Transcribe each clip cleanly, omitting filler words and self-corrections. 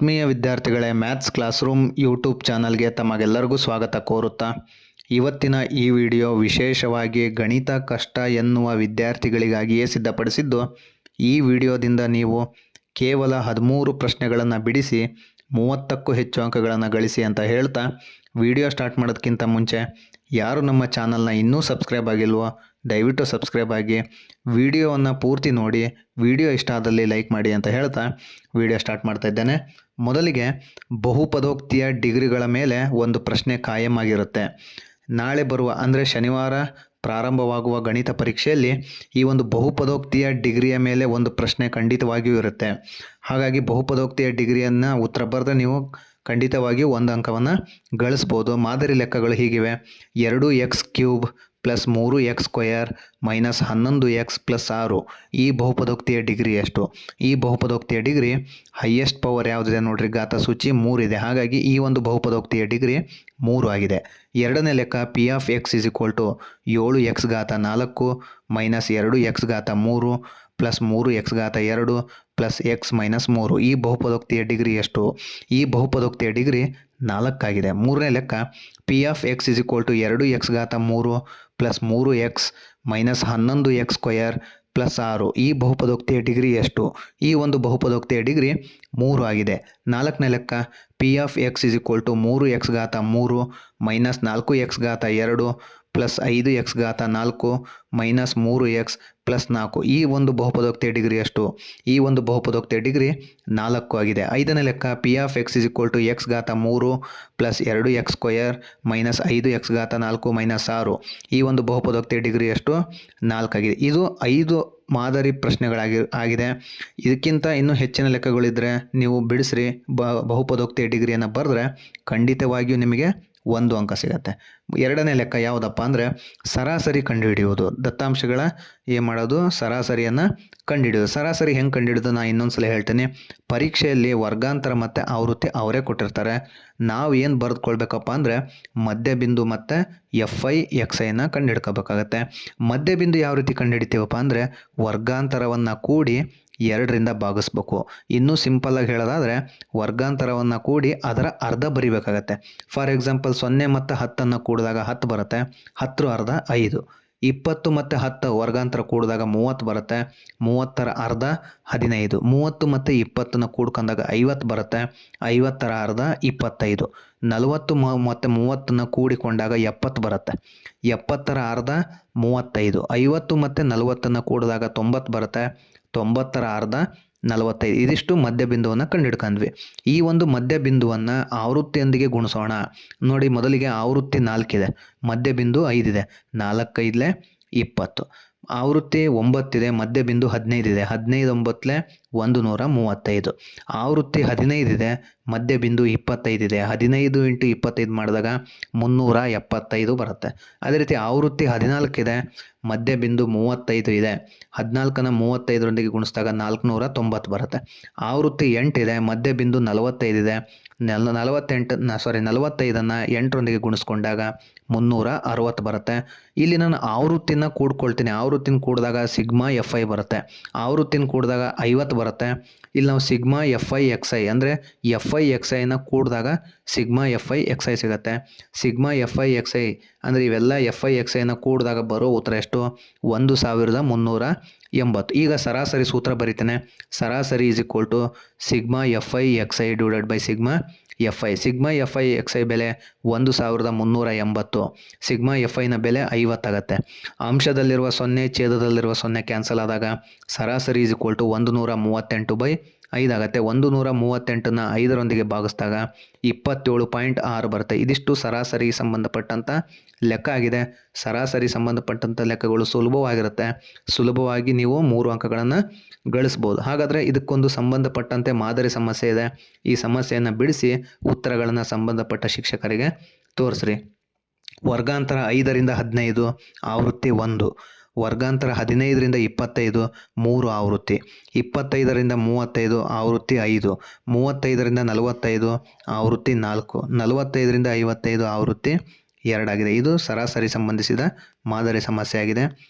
ಆತ್ಮೀಯ ವಿದ್ಯಾರ್ಥಿಗಳೇ, maths class room YouTube ಚಾನಲ್ಗೆ ತಮಗೆಲ್ಲರಿಗೂ ಸ್ವಾಗತ ಕೋರುತ್ತಾ ಇವತ್ತಿನ ಈ ವಿಡಿಯೋ ವಿಶೇಷವಾಗಿ ಗಣಿತ ಕಷ್ಟ ಎನ್ನುವ ವಿದ್ಯಾರ್ಥಿಗಳಿಗಾಗಿಯೇ ಸಿದ್ಧಪಡಿಸಿದ್ದು. ಈ ವಿಡಿಯೋದಿಂದ ನೀವು ಕೇವಲ 13 ಪ್ರಶ್ನೆಗಳನ್ನು ಬಿಡಿಸಿ 30ಕ್ಕೂ ಹೆಚ್ಚು ಅಂಕಗಳನ್ನು ಗಳಿಸಿ ಅಂತ ಹೇಳ್ತಾ, ವಿಡಿಯೋ ಸ್ಟಾರ್ಟ್ ಮಾಡೋದಕ್ಕಿಂತ ಮುಂಚೆ ಯಾರು ನಮ್ಮ ಚಾನಲ್ನ ಇನ್ನೂ ಸಬ್ಸ್ಕ್ರೈಬ್ ಆಗಿಲ್ವೋ ದಯವಿಟ್ಟು ಸಬ್ಸ್ಕ್ರೈಬ್ ಆಗಿ, ವಿಡಿಯೋವನ್ನು ಪೂರ್ತಿ ನೋಡಿ, ವಿಡಿಯೋ ಇಷ್ಟ ಆದಲ್ಲಿ ಲೈಕ್ ಮಾಡಿ ಅಂತ ಹೇಳ್ತಾ ವಿಡಿಯೋ ಸ್ಟಾರ್ಟ್ ಮಾಡ್ತಾ ಇದ್ದೇನೆ. ಮೊದಲಿಗೆ ಬಹುಪದೋಕ್ತಿಯ ಡಿಗ್ರಿಗಳ ಮೇಲೆ ಒಂದು ಪ್ರಶ್ನೆ ಕಾಯಂ ಆಗಿರುತ್ತೆ. ನಾಳೆ ಬರುವ ಅಂದರೆ ಶನಿವಾರ ಪ್ರಾರಂಭವಾಗುವ ಗಣಿತ ಪರೀಕ್ಷೆಯಲ್ಲಿ ಈ ಒಂದು ಬಹುಪದೋಕ್ತಿಯ ಡಿಗ್ರಿಯ ಮೇಲೆ ಒಂದು ಪ್ರಶ್ನೆ ಖಂಡಿತವಾಗಿಯೂ ಇರುತ್ತೆ. ಹಾಗಾಗಿ ಬಹುಪದೋಕ್ತಿಯ ಡಿಗ್ರಿಯನ್ನು ಉತ್ತರ ಬರೆದ್ರೆ ನೀವು ಖಂಡಿತವಾಗಿಯೂ 1 ಅಂಕವನ್ನು ಗಳಿಸ್ಬೋದು. ಮಾದರಿ ಲೆಕ್ಕಗಳು ಹೀಗಿವೆ: 2x³ + 3x² - 11x + 6. ಈ ಬಹುಪದೋಕ್ತಿಯ ಡಿಗ್ರಿ ಎಷ್ಟು? ಈ ಬಹುಪದೋಕ್ತಿಯ ಡಿಗ್ರಿ ಹೈಯೆಸ್ಟ್ ಪವರ್ ಯಾವುದಿದೆ ನೋಡ್ರಿ, ಘಾತ ಸೂಚಿ 3 ಇದೆ. ಹಾಗಾಗಿ ಈ ಒಂದು ಬಹುಪದೋಕ್ತಿಯ ಡಿಗ್ರಿ 3 ಆಗಿದೆ. ಎರಡನೇ ಲೆಕ್ಕ p(x) = 7x⁴ - 2x⁻³ + 3x⁴ + x - 3. ಈ ಬಹುಪದೋಕ್ತಿಯ ಡಿಗ್ರಿ ಎಷ್ಟು? ಈ ಬಹುಪದೋಕ್ತಿಯ ಡಿಗ್ರಿ 4 ಆಗಿದೆ. ಮೂರನೇ ಲೆಕ್ಕ p(x) = 2x⁻³ + 3x - 11x² + 6. ಈ ಬಹುಪದೋಕ್ತಿಯ ಡಿಗ್ರಿ ಎಷ್ಟು? ಈ ಒಂದು ಬಹುಪದೋಕ್ತಿಯ ಡಿಗ್ರಿ 3 ಆಗಿದೆ. ನಾಲ್ಕನೇ ಲೆಕ್ಕ p(x) = 3x⁻³ - 4x⁻² + 5x⁴ - 3x + 4. ಈ ಒಂದು ಬಹುಪದೋಕ್ತಿಯ ಡಿಗ್ರಿ ಎಷ್ಟು? ಈ ಒಂದು ಬಹುಪದೋಕ್ತಿಯ ಡಿಗ್ರಿ 4 ಆಗಿದೆ. ಐದನೇ ಲೆಕ್ಕ p(x) = x⁻³ + 2x² - 5x⁴ - 6. ಈ ಒಂದು ಬಹುಪದೋಕ್ತಿಯ ಡಿಗ್ರಿ ಎಷ್ಟು? 4 ಆಗಿದೆ. ಇದು 5 ಮಾದರಿ ಪ್ರಶ್ನೆಗಳಾಗಿದೆ. ಇದಕ್ಕಿಂತ ಇನ್ನೂ ಹೆಚ್ಚಿನ ಲೆಕ್ಕಗಳಿದ್ದರೆ ನೀವು ಬಿಡಿಸ್ರಿ, ಬಹುಪದೋಕ್ತಿಯ ಡಿಗ್ರಿಯನ್ನು ಬರೆದ್ರೆ ಖಂಡಿತವಾಗಿಯೂ ನಿಮಗೆ 1 ಅಂಕ ಸಿಗುತ್ತೆ. ಎರಡನೇ ಲೆಕ್ಕ ಯಾವುದಪ್ಪ ಅಂದರೆ ಸರಾಸರಿ ಕಂಡುಹಿಡಿಯುವುದು. ದತ್ತಾಂಶಗಳ ಏನು ಮಾಡೋದು? ಸರಾಸರಿಯನ್ನು ಕಂಡುಹಿಡಿಯೋದು. ಸರಾಸರಿ ಹೆಂಗೆ ಕಂಡುಹಿಡಿಯೋದು ನಾನು ಇನ್ನೊಂದು ಸಲ ಹೇಳ್ತೀನಿ. ಪರೀಕ್ಷೆಯಲ್ಲಿ ವರ್ಗಾಂತರ ಮತ್ತು ಆವೃತ್ತಿ ಅವರೇ ಕೊಟ್ಟಿರ್ತಾರೆ. ನಾವು ಏನು ಬರೆದುಕೊಳ್ಬೇಕಪ್ಪ ಅಂದರೆ ಮಧ್ಯಬಿಂದು ಮತ್ತು FI/XIನ ಕಂಡುಹಿಡ್ಕೋಬೇಕಾಗತ್ತೆ. ಮಧ್ಯಬಿಂದು ಯಾವ ರೀತಿ ಕಂಡುಹಿಡಿತೀವಪ್ಪ ಅಂದರೆ ವರ್ಗಾಂತರವನ್ನು ಕೂಡಿ 2ರಿಂದ ಭಾಗಿಸ್ಬೇಕು. ಇನ್ನೂ ಸಿಂಪಲ್ಲಾಗಿ ಹೇಳೋದಾದರೆ ವರ್ಗಾಂತರವನ್ನು ಕೂಡಿ ಅದರ ಅರ್ಧ ಬರಿಬೇಕಾಗತ್ತೆ. ಫಾರ್ ಎಕ್ಸಾಂಪಲ್ 0 ಮತ್ತು 10 ಕೂಡಿದಾಗ 10 ಬರುತ್ತೆ. 10ರ ಅರ್ಧ 5. 20 ಮತ್ತು 10 ವರ್ಗಾಂತರ ಕೂಡಿದಾಗ 30 ಬರುತ್ತೆ. 30ರ ಅರ್ಧ 15. 30 ಮತ್ತು 20 ಕೂಡ್ಕೊಂಡಾಗ 50 ಬರುತ್ತೆ. 50ರ ಅರ್ಧ 25. 40 ಮತ್ತು 30 ಕೂಡಿಕೊಂಡಾಗ 70 ಬರುತ್ತೆ. 70ರ ಅರ್ಧ 35. 50 ಮತ್ತು 40 ಕೂಡಿದಾಗ 90 ಬರುತ್ತೆ. 90ರ ಅರ್ಧ 45. ಇದಿಷ್ಟು ಮಧ್ಯಬಿಂದುವನ್ನು ಕಂಡುಹಿಡ್ಕೊಂಡ್ವಿ. ಈ ಒಂದು ಮಧ್ಯಬಿಂದುವನ್ನು ಆವೃತ್ತಿಯೊಂದಿಗೆ ಗುಣಿಸೋಣ. ನೋಡಿ, ಮೊದಲಿಗೆ ಆವೃತ್ತಿ 4 ಇದೆ, ಮಧ್ಯಬಿಂದು 5 ಇದೆ. 4 5 20. ಆವೃತ್ತಿ 9 ಇದೆ, ಮಧ್ಯಬಿಂದು 15 ಇದೆ. 15 9 135. ಆವೃತ್ತಿ 15 ಇದೆ, ಮಧ್ಯಬಿಂದು 25 ಇದೆ. 15 × 25 ಮಾಡಿದಾಗ 375 ಬರುತ್ತೆ. ಅದೇ ರೀತಿ ಆವೃತ್ತಿ 14 ಇದೆ, ಮಧ್ಯಬಿಂದು 35 ಇದೆ. 14ನ 35ರೊಂದಿಗೆ ಗುಣಿಸಿದಾಗ 490 ಬರುತ್ತೆ. ಆವೃತ್ತಿ 8 ಇದೆ, ಮಧ್ಯಬಿಂದು 45 ಇದೆ. 45ನ್ನು 8ರೊಂದಿಗೆ ಗುಣಿಸ್ಕೊಂಡಾಗ 360 ಬರುತ್ತೆ. ಇಲ್ಲಿ ನಾನು ಆವೃತ್ತಿನ ಕೂಡ್ಕೊಳ್ತೀನಿ. ಆವೃತ್ತಿನ ಕೂಡಿದಾಗ σFI ಬರುತ್ತೆ. ಆವೃತ್ತಿನ ಕೂಡಿದಾಗ 50 ಬರುತ್ತೆ. ಇಲ್ಲಿ ನಾವು σFI/XI ಅಂದರೆ FI/XIನ ಕೂಡಿದಾಗ σFI/XI ಸಿಗುತ್ತೆ. σFI/XI ಅಂದರೆ ಇವೆಲ್ಲ FI/XIನ ಕೂಡಿದಾಗ ಬರೋ ಉತ್ತರ ಎಷ್ಟು? 1380. ಈಗ ಸರಾಸರಿ ಸೂತ್ರ ಬರಿತೇನೆ. ಸರಾಸರಿ = σFI/XI / σFI. σFI/XI ಬೆಲೆ 1380. σFIನ ಬೆಲೆ 50 ಆಗುತ್ತೆ. ಅಂಶದಲ್ಲಿರುವ 0 ಛೇದದಲ್ಲಿರುವ 0 ಕ್ಯಾನ್ಸಲ್ ಆದಾಗ ಸರಾಸರಿ = 138/5 ಆಗುತ್ತೆ. 138ನ 5ರೊಂದಿಗೆ ಭಾಗಿಸಿದಾಗ 27.6 ಬರುತ್ತೆ. ಇದಿಷ್ಟು ಸರಾಸರಿ ಸಂಬಂಧಪಟ್ಟಂಥ ಲೆಕ್ಕ ಆಗಿದೆ. ಸರಾಸರಿ ಸಂಬಂಧಪಟ್ಟಂಥ ಲೆಕ್ಕಗಳು ಸುಲಭವಾಗಿರುತ್ತೆ. ಸುಲಭವಾಗಿ ನೀವು 3 ಅಂಕಗಳನ್ನು ಗಳಿಸ್ಬೋದು. ಹಾಗಾದರೆ ಇದಕ್ಕೊಂದು ಸಂಬಂಧಪಟ್ಟಂತೆ ಮಾದರಿ ಸಮಸ್ಯೆ ಇದೆ. ಈ ಸಮಸ್ಯೆಯನ್ನು ಬಿಡಿಸಿ ಉತ್ತರಗಳನ್ನು ಸಂಬಂಧಪಟ್ಟ ಶಿಕ್ಷಕರಿಗೆ ತೋರಿಸ್ರಿ. ವರ್ಗಾಂತರ 5ರಿಂದ 15 ಆವೃತ್ತಿ 1. ವರ್ಗಾಂತರ 15ರಿಂದ 25 3 ಆವೃತ್ತಿ. 25ರಿಂದ 35 ಆವೃತ್ತಿ 5. 35ರಿಂದ 45 ಆವೃತ್ತಿ 4. 45ರಿಂದ 55 ಆವೃತ್ತಿ 2 ಆಗಿದೆ. ಇದು ಸರಾಸರಿ ಸಂಬಂಧಿಸಿದ ಮಾದರಿ ಸಮಸ್ಯೆ ಆಗಿದೆ.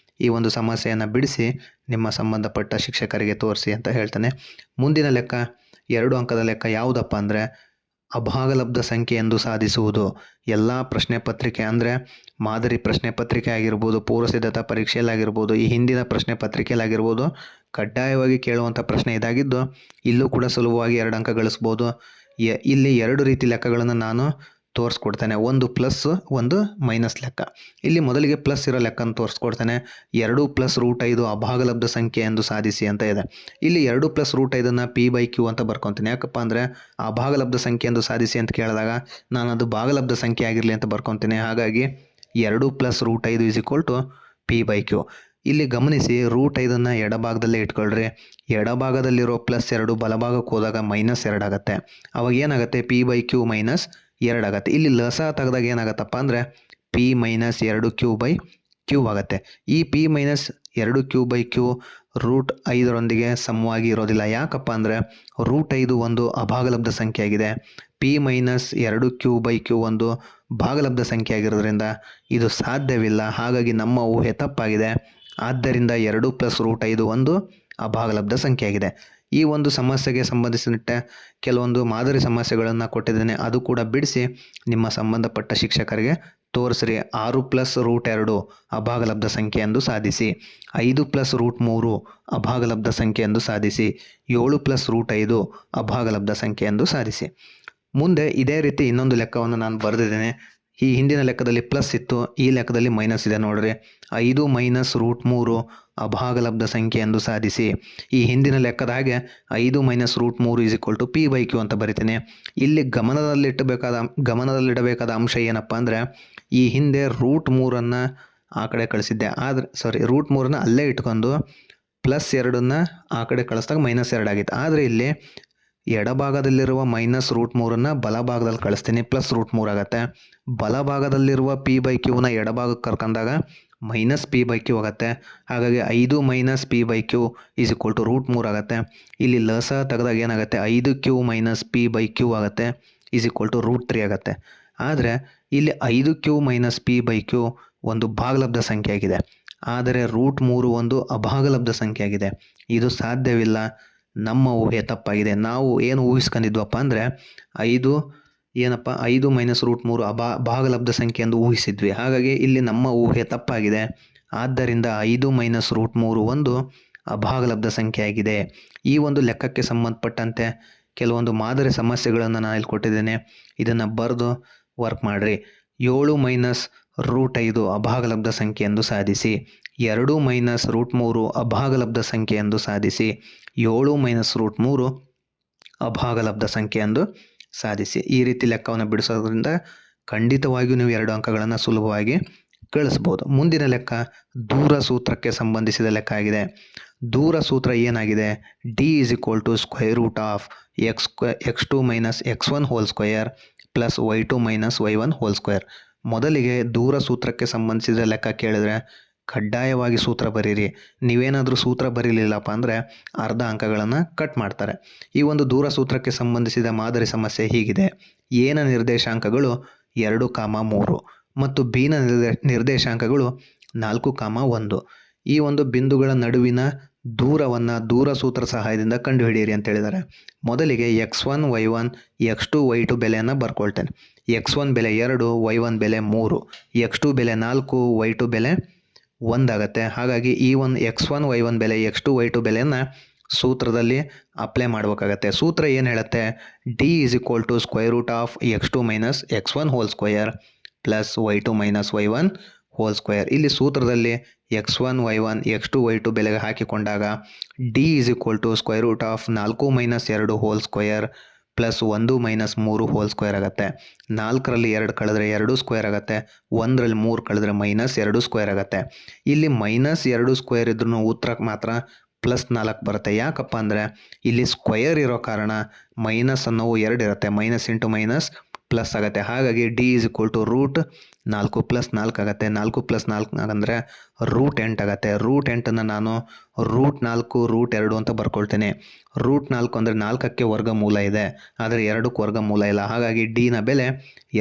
ಈ ಒಂದು ಸಮಸ್ಯೆಯನ್ನು ಬಿಡಿಸಿ ನಿಮ್ಮ ಸಂಬಂಧಪಟ್ಟ ಶಿಕ್ಷಕರಿಗೆ ತೋರಿಸಿ ಅಂತ ಹೇಳ್ತಾನೆ. ಮುಂದಿನ ಲೆಕ್ಕ 2 ಅಂಕದ ಲೆಕ್ಕ ಯಾವುದಪ್ಪ ಅಂದರೆ ಅಭಾಗಲಬ್ಧ ಸಂಖ್ಯೆ ಎಂದು ಸಾಧಿಸುವುದು. ಎಲ್ಲ ಪ್ರಶ್ನೆ ಪತ್ರಿಕೆ ಅಂದರೆ ಮಾದರಿ ಪ್ರಶ್ನೆ ಪತ್ರಿಕೆ ಆಗಿರ್ಬೋದು, ಪೂರ್ವಸಿದ್ಧತಾ ಪರೀಕ್ಷೆಯಲ್ಲಾಗಿರ್ಬೋದು, ಈ ಹಿಂದಿನ ಪ್ರಶ್ನೆ ಪತ್ರಿಕೆಯಲ್ಲಾಗಿರ್ಬೋದು, ಕಡ್ಡಾಯವಾಗಿ ಕೇಳುವಂಥ ಪ್ರಶ್ನೆ ಇದಾಗಿದ್ದು ಇಲ್ಲೂ ಕೂಡ ಸುಲಭವಾಗಿ 2 ಅಂಕ ಗಳಿಸ್ಬೋದು. ಇಲ್ಲಿ 2 ರೀತಿ ಲೆಕ್ಕಗಳನ್ನು ನಾನು ತೋರಿಸ್ಕೊಡ್ತೇನೆ, ಒಂದು ಪ್ಲಸ್ ಒಂದು ಮೈನಸ್ ಲೆಕ್ಕ. ಇಲ್ಲಿ ಮೊದಲಿಗೆ ಪ್ಲಸ್ ಇರೋ ಲೆಕ್ಕನ ತೋರಿಸ್ಕೊಡ್ತೇನೆ. 2 + √5 ಅಭಾಗಲಬ್ಧ ಸಂಖ್ಯೆ ಎಂದು ಸಾಧಿಸಿ ಅಂತ ಇದೆ. ಇಲ್ಲಿ 2 + √5 p/q ಅಂತ ಬರ್ಕೊತೀನಿ. ಯಾಕಪ್ಪ ಅಂದರೆ ಅಭಾಗಲಬ್ಧ ಸಂಖ್ಯೆ ಎಂದು ಸಾಧಿಸಿ ಅಂತ ಕೇಳಿದಾಗ ನಾನು ಅದು ಭಾಗಲಬ್ಧ ಸಂಖ್ಯೆ ಆಗಿರಲಿ ಅಂತ ಬರ್ಕೊತೀನಿ. ಹಾಗಾಗಿ 2 + √5 p/q. ಇಲ್ಲಿ ಗಮನಿಸಿ, √5 ಎಡಭಾಗದಲ್ಲೇ ಇಟ್ಕೊಳ್ರಿ. ಎಡಭಾಗದಲ್ಲಿರೋ +2 ಬಲಭಾಗಕ್ಕೆ ಹೋದಾಗ -2 ಆಗುತ್ತೆ. ಅವಾಗ ಏನಾಗುತ್ತೆ, p/q -2 ಆಗುತ್ತೆ. ಇಲ್ಲಿ ಲಸ ತೆಗೆದಾಗ ಏನಾಗತ್ತಪ್ಪ ಅಂದರೆ p - 2q/q ಆಗುತ್ತೆ. ಈ p - 2q/q √5 ಸಮವಾಗಿ ಇರೋದಿಲ್ಲ. ಯಾಕಪ್ಪ ಅಂದರೆ √5 ಒಂದು ಅಭಾಗಲಬ್ಧ ಸಂಖ್ಯೆ ಆಗಿದೆ. p - 2q/q ಒಂದು ಭಾಗಲಬ್ಧ ಸಂಖ್ಯೆ ಆಗಿರೋದ್ರಿಂದ ಇದು ಸಾಧ್ಯವಿಲ್ಲ. ಹಾಗಾಗಿ ನಮ್ಮ ಊಹೆ ತಪ್ಪಾಗಿದೆ. ಆದ್ದರಿಂದ 2 + √5 ಒಂದು ಅಭಾಗಲಬ್ಧ ಸಂಖ್ಯೆ ಆಗಿದೆ. ಈ ಒಂದು ಸಮಸ್ಯೆಗೆ ಸಂಬಂಧಿಸಿದ ಕೆಲವೊಂದು ಮಾದರಿ ಸಮಸ್ಯೆಗಳನ್ನು ಕೊಟ್ಟಿದ್ದೇನೆ, ಅದು ಕೂಡ ಬಿಡಿಸಿ ನಿಮ್ಮ ಸಂಬಂಧಪಟ್ಟ ಶಿಕ್ಷಕರಿಗೆ ತೋರಿಸ್ರಿ. 6 + √2 ಅಭಾಗಲಬ್ಧ ಸಂಖ್ಯೆ ಎಂದು ಸಾಧಿಸಿ. 5 + √3 ಅಭಾಗಲಬ್ಧ ಸಂಖ್ಯೆ ಎಂದು ಸಾಧಿಸಿ. 7 + √5 ಅಭಾಗಲಬ್ಧ ಸಂಖ್ಯೆ ಎಂದು ಸಾಧಿಸಿ. ಮುಂದೆ ಇದೇ ರೀತಿ ಇನ್ನೊಂದು ಲೆಕ್ಕವನ್ನು ನಾನು ಬರೆದಿದ್ದೇನೆ. ಈ ಹಿಂದಿನ ಲೆಕ್ಕದಲ್ಲಿ ಪ್ಲಸ್ ಇತ್ತು, ಈ ಲೆಕ್ಕದಲ್ಲಿ ಮೈನಸ್ ಇದೆ ನೋಡ್ರಿ. 5 - √3 ಅಭಾಗಲಬ್ಧ ಸಂಖ್ಯೆ ಎಂದು ಸಾಧಿಸಿ. ಈ ಹಿಂದಿನ ಲೆಕ್ಕದ ಹಾಗೆ 5 - √3 p/q ಅಂತ ಬರಿತೀನಿ. ಇಲ್ಲಿ ಗಮನದಲ್ಲಿಡಬೇಕಾದ ಅಂಶ ಏನಪ್ಪ ಅಂದರೆ, ಈ ಹಿಂದೆ √3 ಆ ಕಡೆ ಕಳಿಸಿದ್ದೆ, ಆದರೆ √3 ಅಲ್ಲೇ ಇಟ್ಕೊಂಡು +2 ಆ ಕಡೆ ಕಳಿಸಿದಾಗ -2 ಆಗಿತ್ತು. ಆದರೆ ಇಲ್ಲಿ ಎಡಭಾಗದಲ್ಲಿರುವ -√3 ಬಲಭಾಗದಲ್ಲಿ ಕಳಿಸ್ತೀನಿ, +√3 ಆಗುತ್ತೆ. ಬಲಭಾಗದಲ್ಲಿರುವ p/q ಎಡಭಾಗಕ್ಕೆ ಕರ್ಕೊಂಡಾಗ -p/q ಆಗುತ್ತೆ. ಹಾಗಾಗಿ 5 - p/q √3 ಆಗುತ್ತೆ. ಇಲ್ಲಿ ಲಸ ತೆಗೆದಾಗ ಏನಾಗುತ್ತೆ, 5q - p/q ಆಗುತ್ತೆ √3 ಆಗುತ್ತೆ. ಆದರೆ ಇಲ್ಲಿ 5q - p/q ಒಂದು ಭಾಗಲಬ್ಧ ಸಂಖ್ಯೆ ಆಗಿದೆ, ಆದರೆ √3 ಒಂದು ಅಭಾಗಲಬ್ಧ ಸಂಖ್ಯೆ ಆಗಿದೆ. ಇದು ಸಾಧ್ಯವಿಲ್ಲ. ನಮ್ಮ ಊಹೆ ತಪ್ಪಾಗಿದೆ. ನಾವು ಏನು ಊಹಿಸ್ಕೊಂಡಿದ್ವಪ್ಪ ಅಂದರೆ 5 - √3 ಭಾಗಲಬ್ಧ ಸಂಖ್ಯೆ ಎಂದು ಊಹಿಸಿದ್ವಿ. ಹಾಗಾಗಿ ಇಲ್ಲಿ ನಮ್ಮ ಊಹೆ ತಪ್ಪಾಗಿದೆ. ಆದ್ದರಿಂದ 5 - √3 ಒಂದು ಅಭಾಗಲಬ್ಧ ಸಂಖ್ಯೆ ಆಗಿದೆ. ಈ ಒಂದು ಲೆಕ್ಕಕ್ಕೆ ಸಂಬಂಧಪಟ್ಟಂತೆ ಕೆಲವೊಂದು ಮಾದರಿ ಸಮಸ್ಯೆಗಳನ್ನು ನಾನು ಇಲ್ಲಿ ಕೊಟ್ಟಿದ್ದೇನೆ, ಇದನ್ನು ಬರೆದು ವರ್ಕ್ ಮಾಡಿರಿ. 7 - √5 ಅಭಾಗಲಬ್ಧ ಸಂಖ್ಯೆ ಎಂದು ಸಾಧಿಸಿ. 2 - √3 ಅಭಾಗಲಬ್ಧ ಸಂಖ್ಯೆ ಎಂದು ಸಾಧಿಸಿ. 7 - √3 ಅಭಾಗಲಬ್ಧ ಸಂಖ್ಯೆ ಎಂದು ಸಾಧಿಸಿ. ಈ ರೀತಿ ಲೆಕ್ಕವನ್ನು ಬಿಡಿಸೋದ್ರಿಂದ ಖಂಡಿತವಾಗಿಯೂ ನೀವು 2 ಅಂಕಗಳನ್ನು ಸುಲಭವಾಗಿ ಗಳಿಸ್ಬೋದು. ಮುಂದಿನ ಲೆಕ್ಕ ದೂರ ಸೂತ್ರಕ್ಕೆ ಸಂಬಂಧಿಸಿದ ಲೆಕ್ಕ ಆಗಿದೆ. ದೂರ ಸೂತ್ರ ಏನಾಗಿದೆ, d = x2 - x1 2 + y2 - y1 2. ಮೊದಲಿಗೆ ದೂರ ಸೂತ್ರಕ್ಕೆ ಸಂಬಂಧಿಸಿದ ಲೆಕ್ಕ ಕೇಳಿದರೆ ಕಡ್ಡಾಯವಾಗಿ ಸೂತ್ರ ಬರೀರಿ. ನೀವೇನಾದರೂ ಸೂತ್ರ ಬರೀಲಿಲ್ಲಪ್ಪ ಅಂದರೆ ಅರ್ಧ ಅಂಕಗಳನ್ನು ಕಟ್ ಮಾಡ್ತಾರೆ. ಈ ಒಂದು ದೂರ ಸೂತ್ರಕ್ಕೆ ಸಂಬಂಧಿಸಿದ ಮಾದರಿ ಸಮಸ್ಯೆ ಹೀಗಿದೆ. ಎನ ನಿರ್ದೇಶಾಂಕಗಳು 2, 3 ಮತ್ತು ಬಿನ ನಿರ್ದೇಶಾಂಕಗಳು 4, 1. ಈ ಒಂದು ಬಿಂದುಗಳ ನಡುವಿನ ದೂರವನ್ನು ದೂರ ಸೂತ್ರ ಸಹಾಯದಿಂದ ಕಂಡುಹಿಡಿಯಿರಿ ಅಂತ ಹೇಳಿದ್ದಾರೆ. ಮೊದಲಿಗೆ x1 y1 x2 y2 ಬೆಲೆಯನ್ನು ಬರ್ಕೊಳ್ತೇನೆ. x1 ಬೆಲೆ 2, y1 ಬೆಲೆ 3, x2 ಬೆಲೆ 4, y2 ಬೆಲೆ 1 ಆಗುತ್ತೆ. ಹಾಗಾಗಿ ಈ ಒಂದು x1 y1 ಬೆಲೆ x2 y2 ಬೆಲೆಯನ್ನು ಸೂತ್ರದಲ್ಲಿ ಅಪ್ಲೈ ಮಾಡಬೇಕಾಗತ್ತೆ. ಸೂತ್ರ ಏನು ಹೇಳುತ್ತೆ, d = x2 - x1 2 + y2 - y1 2. ಇಲ್ಲಿ ಸೂತ್ರದಲ್ಲಿ x1 y1 x2 y2 ಬೆಲೆಗೆ ಹಾಕಿಕೊಂಡಾಗ d = √4 - 2 2 + 1 - 3 2 ಆಗುತ್ತೆ. 4ರಲ್ಲಿ 2 ಕಳೆದ್ರೆ 2 ಸ್ಕ್ವೇರ್ ಆಗುತ್ತೆ. 1ರಲ್ಲಿ 3 ಕಳೆದ್ರೆ -2 ಸ್ಕ್ವೇರ್ ಆಗುತ್ತೆ. ಇಲ್ಲಿ -2 ಸ್ಕ್ವೇರ್ ಇದ್ರೂ ಉತ್ತರಕ್ಕೆ ಮಾತ್ರ +4 ಬರುತ್ತೆ. ಯಾಕಪ್ಪ ಅಂದರೆ ಇಲ್ಲಿ ಸ್ಕ್ವಯರ್ ಇರೋ ಕಾರಣ ಮೈನಸ್ ಅನ್ನೋವು 2 ಇರುತ್ತೆ. -× ಪ್ಲಸ್ ಆಗುತ್ತೆ. ಹಾಗಾಗಿ d = √4 + 4 ಆಗುತ್ತೆ. 4 + 4 ಅಂದರೆ √8 ಆಗುತ್ತೆ. √8 ನಾನು √4 √2 ಅಂತ ಬರ್ಕೊಳ್ತೇನೆ. √4 ಅಂದರೆ 4ಕ್ಕೆ ವರ್ಗಮೂಲ ಇದೆ, ಆದರೆ 2ಕ್ಕೆ ವರ್ಗಮೂಲ ಇಲ್ಲ. ಹಾಗಾಗಿ ಡಿನ ಬೆಲೆ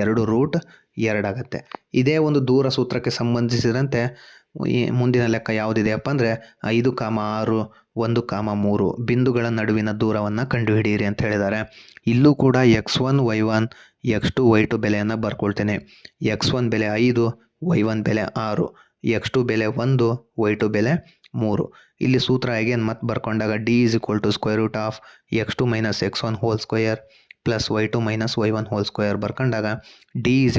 2 √2 ಆಗುತ್ತೆ. ಇದೇ ಒಂದು ದೂರ ಸೂತ್ರಕ್ಕೆ ಸಂಬಂಧಿಸಿದಂತೆ ಈ ಮುಂದಿನ ಲೆಕ್ಕ ಯಾವುದಿದೆಯಪ್ಪ ಅಂದರೆ 5,6 1,3 ಬಿಂದುಗಳ ನಡುವಿನ ದೂರವನ್ನು ಕಂಡುಹಿಡಿಯಿರಿ ಅಂತ ಹೇಳಿದ್ದಾರೆ. ಇಲ್ಲೂ ಕೂಡ x1 y1 x2 y2 ಬೆಲೆಯನ್ನು ಬರ್ಕೊಳ್ತೇನೆ. x1 ಬೆಲೆ 5, y1 ಬೆಲೆ 6, x2 ಬೆಲೆ 1, y2 ಬೆಲೆ 3. ಇಲ್ಲಿ ಸೂತ್ರ ಅಗೇನ್ ಮತ್ತೆ ಬರ್ಕೊಂಡಾಗ d = x2 - x1 whole square plus y2 - y1 whole square ಬರ್ಕೊಂಡಾಗ d =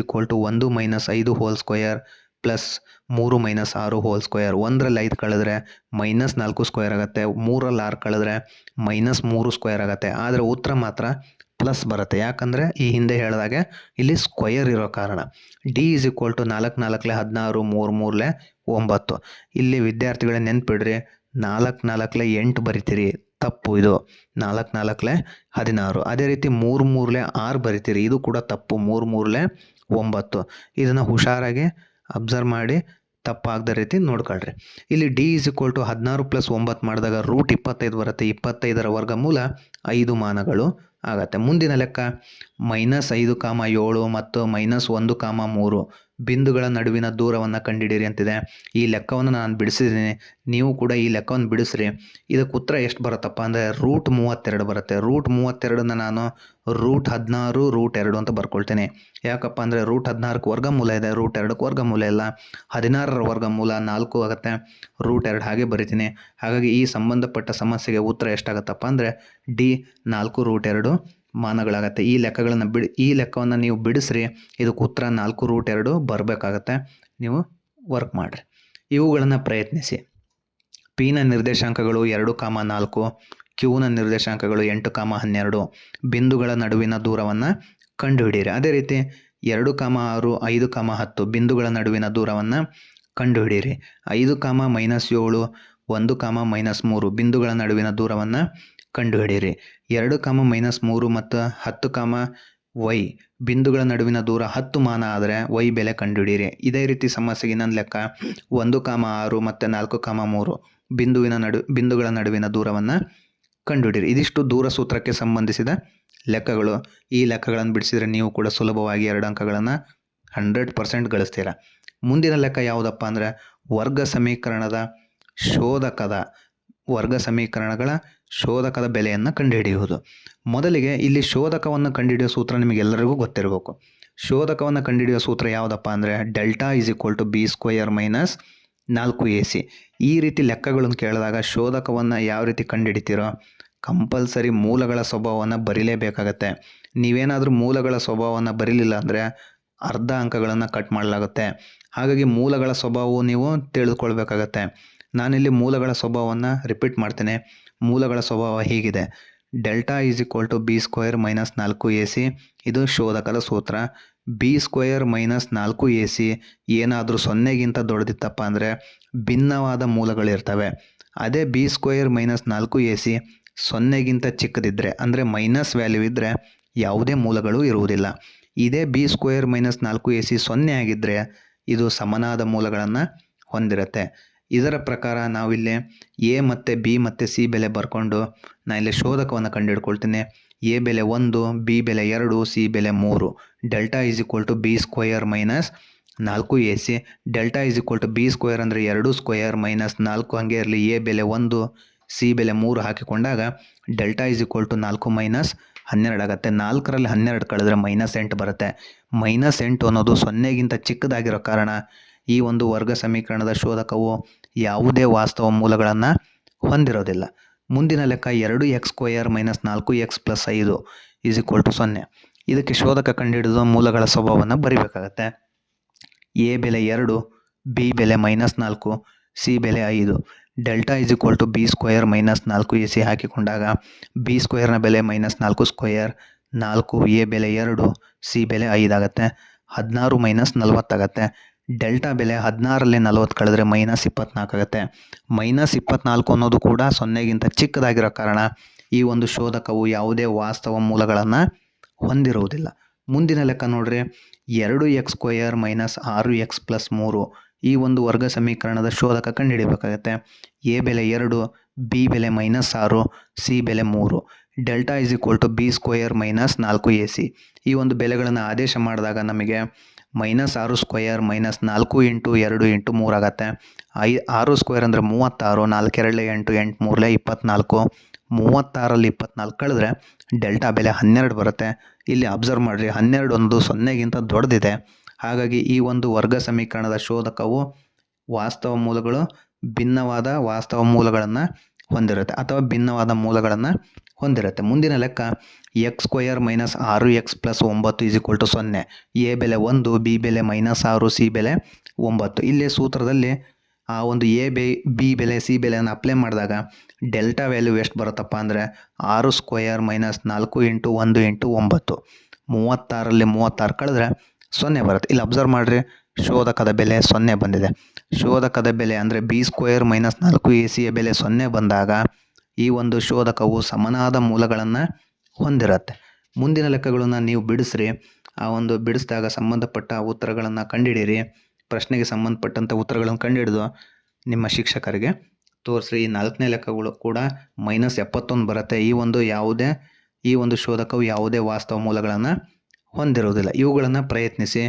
1 - 5 whole square plus 3 - 6 whole square. 1ರಲ್ಲಿ 5 ಕಳೆದ್ರೆ -4 ಸ್ಕ್ವಯರ್ ಆಗುತ್ತೆ, 3ರಲ್ಲಿ 6 ಕಳೆದ್ರೆ -3 ಸ್ಕ್ವಯರ್ ಆಗುತ್ತೆ. ಆದರೆ ಉತ್ತರ ಮಾತ್ರ ಪ್ಲಸ್ ಬರುತ್ತೆ, ಯಾಕಂದರೆ ಈ ಹಿಂದೆ ಹೇಳಿದಾಗೆ ಇಲ್ಲಿ ಸ್ಕ್ವಯರ್ ಇರೋ ಕಾರಣ. d = 4 4 16, 3 3 9. ಇಲ್ಲಿ ವಿದ್ಯಾರ್ಥಿಗಳೇ ನೆನ್ಪಿಡ್ರಿ, 4 4 8 ಬರಿತೀರಿ, ತಪ್ಪು ಇದು. 4 4 16. ಅದೇ ರೀತಿ 3 3 6 ಬರಿತೀರಿ, ಇದು ಕೂಡ ತಪ್ಪು. 3 3 9. ಇದನ್ನು ಹುಷಾರಾಗಿ ಅಬ್ಸರ್ವ್ ಮಾಡಿ ತಪ್ಪಾಗದ ರೀತಿ ನೋಡ್ಕೊಳ್ರಿ. ಇಲ್ಲಿ d = 16 + 9 ಮಾಡಿದಾಗ √25 ಬರುತ್ತೆ. 25ರ ವರ್ಗಮೂಲ 5 ಮಾನಗಳು ಆಗತ್ತೆ. ಮುಂದಿನ ಲೆಕ್ಕ -5,7 ಮತ್ತು -1,3 ಬಿಂದುಗಳ ನಡುವಿನ ದೂರವನ್ನು ಕಂಡುಹಿಡಿಯಿರಿ ಅಂತಿದೆ. ಈ ಲೆಕ್ಕವನ್ನು ನಾನು ಬಿಡಿಸಿದ್ದೀನಿ, ನೀವು ಕೂಡ ಈ ಲೆಕ್ಕವನ್ನು ಬಿಡಿಸ್ರಿ. ಇದಕ್ಕೆ ಉತ್ತರ ಎಷ್ಟು ಬರುತ್ತಪ್ಪ ಅಂದರೆ √32 ಬರುತ್ತೆ. √32ನ ನಾನು √16 √2 ಅಂತ ಬರ್ಕೊಳ್ತೇನೆ. ಯಾಕಪ್ಪ ಅಂದರೆ √16ಕ್ಕೆ ವರ್ಗಮೂಲ ಇದೆ, √2ಕ್ಕೆ ವರ್ಗಮೂಲ ಇಲ್ಲ. 16ರ ವರ್ಗಮೂಲ 4 ಆಗುತ್ತೆ, √2 ಹಾಗೆ ಬರಿತೀನಿ. ಹಾಗಾಗಿ ಈ ಸಂಬಂಧಪಟ್ಟ ಸಮಸ್ಯೆಗೆ ಉತ್ತರ ಎಷ್ಟಾಗತ್ತಪ್ಪ ಅಂದರೆ d 4 √2 ಮಾನಗಳಾಗತ್ತೆ. ಈ ಲೆಕ್ಕವನ್ನು ನೀವು ಬಿಡಿಸ್ರಿ, ಇದಕ್ಕೆ ಉತ್ತರ 4 √2 ಬರಬೇಕಾಗತ್ತೆ. ನೀವು ವರ್ಕ್ ಮಾಡಿರಿ, ಇವುಗಳನ್ನು ಪ್ರಯತ್ನಿಸಿ. ಪಿನ ನಿರ್ದೇಶಾಂಕಗಳು 2,4, ಕ್ಯೂನ ನಿರ್ದೇಶಾಂಕಗಳು 8,12 ಬಿಂದುಗಳ ನಡುವಿನ ದೂರವನ್ನು ಕಂಡುಹಿಡಿಯಿರಿ. ಅದೇ ರೀತಿ 2,6 5,10 ಬಿಂದುಗಳ ನಡುವಿನ ದೂರವನ್ನು ಕಂಡುಹಿಡಿಯಿರಿ. 5, -7 1, -3 ಬಿಂದುಗಳ ನಡುವಿನ ದೂರವನ್ನು ಕಂಡುಹಿಡಿಯಿರಿ. 2, -3 ಮತ್ತು 10, y ಬಿಂದುಗಳ ನಡುವಿನ ದೂರ 10 ಮಾನ ಆದರೆ y ಬೆಲೆ ಕಂಡುಹಿಡಿಯಿರಿ. ಇದೇ ರೀತಿ ಸಮಸ್ಯೆಗೆ ಇನ್ನೊಂದು ಲೆಕ್ಕ 1, 6 ಮತ್ತು 4, 3 ಬಿಂದುಗಳ ನಡುವಿನ ದೂರವನ್ನು ಕಂಡುಹಿಡಿಯಿರಿ. ಇದಿಷ್ಟು ದೂರ ಸೂತ್ರಕ್ಕೆ ಸಂಬಂಧಿಸಿದ ಲೆಕ್ಕಗಳು. ಈ ಲೆಕ್ಕಗಳನ್ನು ಬಿಡಿಸಿದರೆ ನೀವು ಕೂಡ ಸುಲಭವಾಗಿ 2 ಅಂಕಗಳನ್ನು 100% ಗಳಿಸ್ತೀರ. ಮುಂದಿನ ಲೆಕ್ಕ ಯಾವುದಪ್ಪ ಅಂದರೆ ವರ್ಗ ಸಮೀಕರಣಗಳ ಶೋಧಕದ ಬೆಲೆಯನ್ನು ಕಂಡುಹಿಡಿಯುವುದು. ಮೊದಲಿಗೆ ಇಲ್ಲಿ ಶೋಧಕವನ್ನು ಕಂಡುಹಿಡಿಯುವ ಸೂತ್ರ ನಿಮಗೆಲ್ಲರಿಗೂ ಗೊತ್ತಿರಬೇಕು. ಶೋಧಕವನ್ನು ಕಂಡುಹಿಡಿಯುವ ಸೂತ್ರ ಯಾವುದಪ್ಪ ಅಂದರೆ δ = b² - 4ac. ಈ ರೀತಿ ಲೆಕ್ಕಗಳನ್ನು ಕೇಳಿದಾಗ ಶೋಧಕವನ್ನು ಯಾವ ರೀತಿ ಕಂಡುಹಿಡಿತೀರೋ ಕಂಪಲ್ಸರಿ ಮೂಲಗಳ ಸ್ವಭಾವವನ್ನು ಬರೀಲೇಬೇಕಾಗತ್ತೆ. ನೀವೇನಾದರೂ ಮೂಲಗಳ ಸ್ವಭಾವವನ್ನು ಬರೀಲಿಲ್ಲ ಅಂದರೆ ಅರ್ಧ ಅಂಕಗಳನ್ನು ಕಟ್ ಮಾಡಲಾಗುತ್ತೆ. ಹಾಗಾಗಿ ಮೂಲಗಳ ಸ್ವಭಾವವು ನೀವು ತಿಳಿದುಕೊಳ್ಬೇಕಾಗತ್ತೆ. ನಾನಿಲ್ಲಿ ಮೂಲಗಳ ಸ್ವಭಾವವನ್ನು ರಿಪೀಟ್ ಮಾಡ್ತೇನೆ. ಮೂಲಗಳ ಸ್ವಭಾವ ಹೀಗಿದೆ: δ = b² - 4ac. ಇದು ಶೋಧಕದ ಸೂತ್ರ. b² - 4ac ಏನಾದರೂ 0ಗಿಂತ ದೊಡ್ಡದಿತ್ತಪ್ಪ ಅಂದರೆ ಭಿನ್ನವಾದ ಮೂಲಗಳಿರ್ತವೆ. ಅದೇ b² - 4ac 0ಗಿಂತ ಚಿಕ್ಕದಿದ್ದರೆ ಅಂದರೆ ಮೈನಸ್ ವ್ಯಾಲ್ಯೂ ಇದ್ದರೆ ಯಾವುದೇ ಮೂಲಗಳು ಇರುವುದಿಲ್ಲ. ಇದೇ b² - 4ac 0 ಆಗಿದ್ದರೆ ಇದು ಸಮನಾದ ಮೂಲಗಳನ್ನು ಹೊಂದಿರುತ್ತೆ. ಇದರ ಪ್ರಕಾರ ನಾವಿಲ್ಲಿ a ಮತ್ತು b ಮತ್ತು c ಬೆಲೆ ಬರ್ಕೊಂಡು ನಾನು ಇಲ್ಲಿ ಶೋಧಕವನ್ನು ಕಂಡುಹಿಡ್ಕೊಳ್ತೀನಿ. a ಬೆಲೆ 1, b ಬೆಲೆ 2, c ಬೆಲೆ 3. δ = b² - 4ac. δ = b² ಅಂದರೆ 2² - 4 ಹಾಗೆ ಇರಲಿ. a ಬೆಲೆ 1, c ಬೆಲೆ 3 ಹಾಕಿಕೊಂಡಾಗ δ = 4 - 12 ಆಗುತ್ತೆ. 4ರಲ್ಲಿ 12 ಕಳೆದ್ರೆ -8 ಬರುತ್ತೆ. -8 ಅನ್ನೋದು 0ಗಿಂತ ಚಿಕ್ಕದಾಗಿರೋ ಕಾರಣ ಈ ಒಂದು ವರ್ಗ ಸಮೀಕರಣದ ಶೋಧಕವು ಯಾವುದೇ ವಾಸ್ತವ ಮೂಲಗಳನ್ನು ಹೊಂದಿರೋದಿಲ್ಲ. ಮುಂದಿನ ಲೆಕ್ಕ 2x² - 4x + 5 = 0. ಇದಕ್ಕೆ ಶೋಧಕ ಕಂಡುಹಿಡಿದು ಮೂಲಗಳ ಸ್ವಭಾವವನ್ನು ಬರಿಬೇಕಾಗತ್ತೆ. a ಬೆಲೆ 2, b ಬೆಲೆ -4, c ಬೆಲೆ 5. δ = b² - 4ac ಹಾಕಿಕೊಂಡಾಗ b² ಬೆಲೆ -4², 4, a ಬೆಲೆ 2, c ಬೆಲೆ 5 ಆಗುತ್ತೆ. 16 - 40 ಆಗುತ್ತೆ. ಡೆಲ್ಟಾ ಬೆಲೆ 16ರಲ್ಲಿ 40 ಕಳೆದ್ರೆ -24 ಆಗುತ್ತೆ. -24 ಅನ್ನೋದು ಕೂಡ 0ಗಿಂತ ಚಿಕ್ಕದಾಗಿರೋ ಕಾರಣ ಈ ಒಂದು ಶೋಧಕವು ಯಾವುದೇ ವಾಸ್ತವ ಮೂಲಗಳನ್ನು ಹೊಂದಿರುವುದಿಲ್ಲ. ಮುಂದಿನ ಲೆಕ್ಕ ನೋಡ್ರಿ, 2x² - 6x + 3 ಈ ಒಂದು ವರ್ಗ ಸಮೀಕರಣದ ಶೋಧಕ ಕಂಡುಹಿಡಿಯಬೇಕಾಗತ್ತೆ. a ಬೆಲೆ 2, b ಬೆಲೆ -6, c ಬೆಲೆ 3. δ = b² - 4ac. ಈ ಒಂದು ಬೆಲೆಗಳನ್ನು ಆದೇಶ ಮಾಡಿದಾಗ ನಮಗೆ -6 ಸ್ಕ್ವಯರ್ -4 ಇಂಟು 2 ಇಂಟು 3 ಆಗುತ್ತೆ. 6 ಸ್ಕ್ವೇರ್ ಅಂದರೆ 36, 4 2 8, 8 3 24. 36ರಲ್ಲಿ 24 ಕಳೆದ್ರೆ ಡೆಲ್ಟಾ ಬೆಲೆ 12 ಬರುತ್ತೆ. ಇಲ್ಲಿ ಅಬ್ಸರ್ವ್ ಮಾಡಿರಿ, 12 ಒಂದು 0ಗಿಂತ ದೊಡ್ಡದಿದೆ. ಹಾಗಾಗಿ ಈ ಒಂದು ವರ್ಗ ಸಮೀಕರಣದ ಶೋಧಕವು ವಾಸ್ತವ ಮೂಲಗಳು ಭಿನ್ನವಾದ ವಾಸ್ತವ ಮೂಲಗಳನ್ನು ಹೊಂದಿರುತ್ತೆ ಅಥವಾ ಭಿನ್ನವಾದ ಮೂಲಗಳನ್ನು ಹೊಂದಿರುತ್ತೆ. ಮುಂದಿನ ಲೆಕ್ಕ x² - 6x + 9 = 0. ಎ ಬೆಲೆ 1, ಬಿ ಬೆಲೆ -6, ಸಿ ಬೆಲೆ 9. ಇಲ್ಲಿ ಸೂತ್ರದಲ್ಲಿ ಆ ಒಂದು ಬಿ ಬೆಲೆ ಸಿ ಬೆಲೆಯನ್ನು ಅಪ್ಲೈ ಮಾಡಿದಾಗ ಡೆಲ್ಟಾ ವ್ಯಾಲ್ಯೂ ಎಷ್ಟು ಬರುತ್ತಪ್ಪ ಅಂದರೆ 6² - 4 ಇಂಟು 1 ಇಂಟು 9. 36ರಲ್ಲಿ 36 ಕಳೆದ್ರೆ 0 ಬರುತ್ತೆ. ಇಲ್ಲಿ ಅಬ್ಸರ್ವ್ ಮಾಡಿರಿ, ಶೋಧಕದ ಬೆಲೆ 0 ಬಂದಿದೆ. ಶೋಧಕದ ಬೆಲೆ ಅಂದರೆ b² - 4ac ಬೆಲೆ 0 ಬಂದಾಗ ಈ ಒಂದು ಶೋಧಕವು ಸಮನಾದ ಮೂಲಗಳನ್ನು ಹೊಂದಿರುತ್ತೆ. ಮುಂದಿನ ಲೆಕ್ಕಗಳನ್ನು ನೀವು ಬಿಡಿಸ್ರಿ. ಆ ಒಂದು ಬಿಡಿಸಿದಾಗ ಸಂಬಂಧಪಟ್ಟ ಉತ್ತರಗಳನ್ನು ಕಂಡುಹಿಡಿಯಿರಿ. ಪ್ರಶ್ನೆಗೆ ಸಂಬಂಧಪಟ್ಟಂಥ ಉತ್ತರಗಳನ್ನು ಕಂಡುಹಿಡಿದು ನಿಮ್ಮ ಶಿಕ್ಷಕರಿಗೆ ತೋರಿಸ್ರಿ. ಈ 4ನೇ ಲೆಕ್ಕಗಳು ಕೂಡ -71 ಬರುತ್ತೆ. ಈ ಒಂದು ಶೋಧಕವು ಯಾವುದೇ ವಾಸ್ತವ ಮೂಲಗಳನ್ನು ಹೊಂದಿರುವುದಿಲ್ಲ. ಇವುಗಳನ್ನು ಪ್ರಯತ್ನಿಸಿ.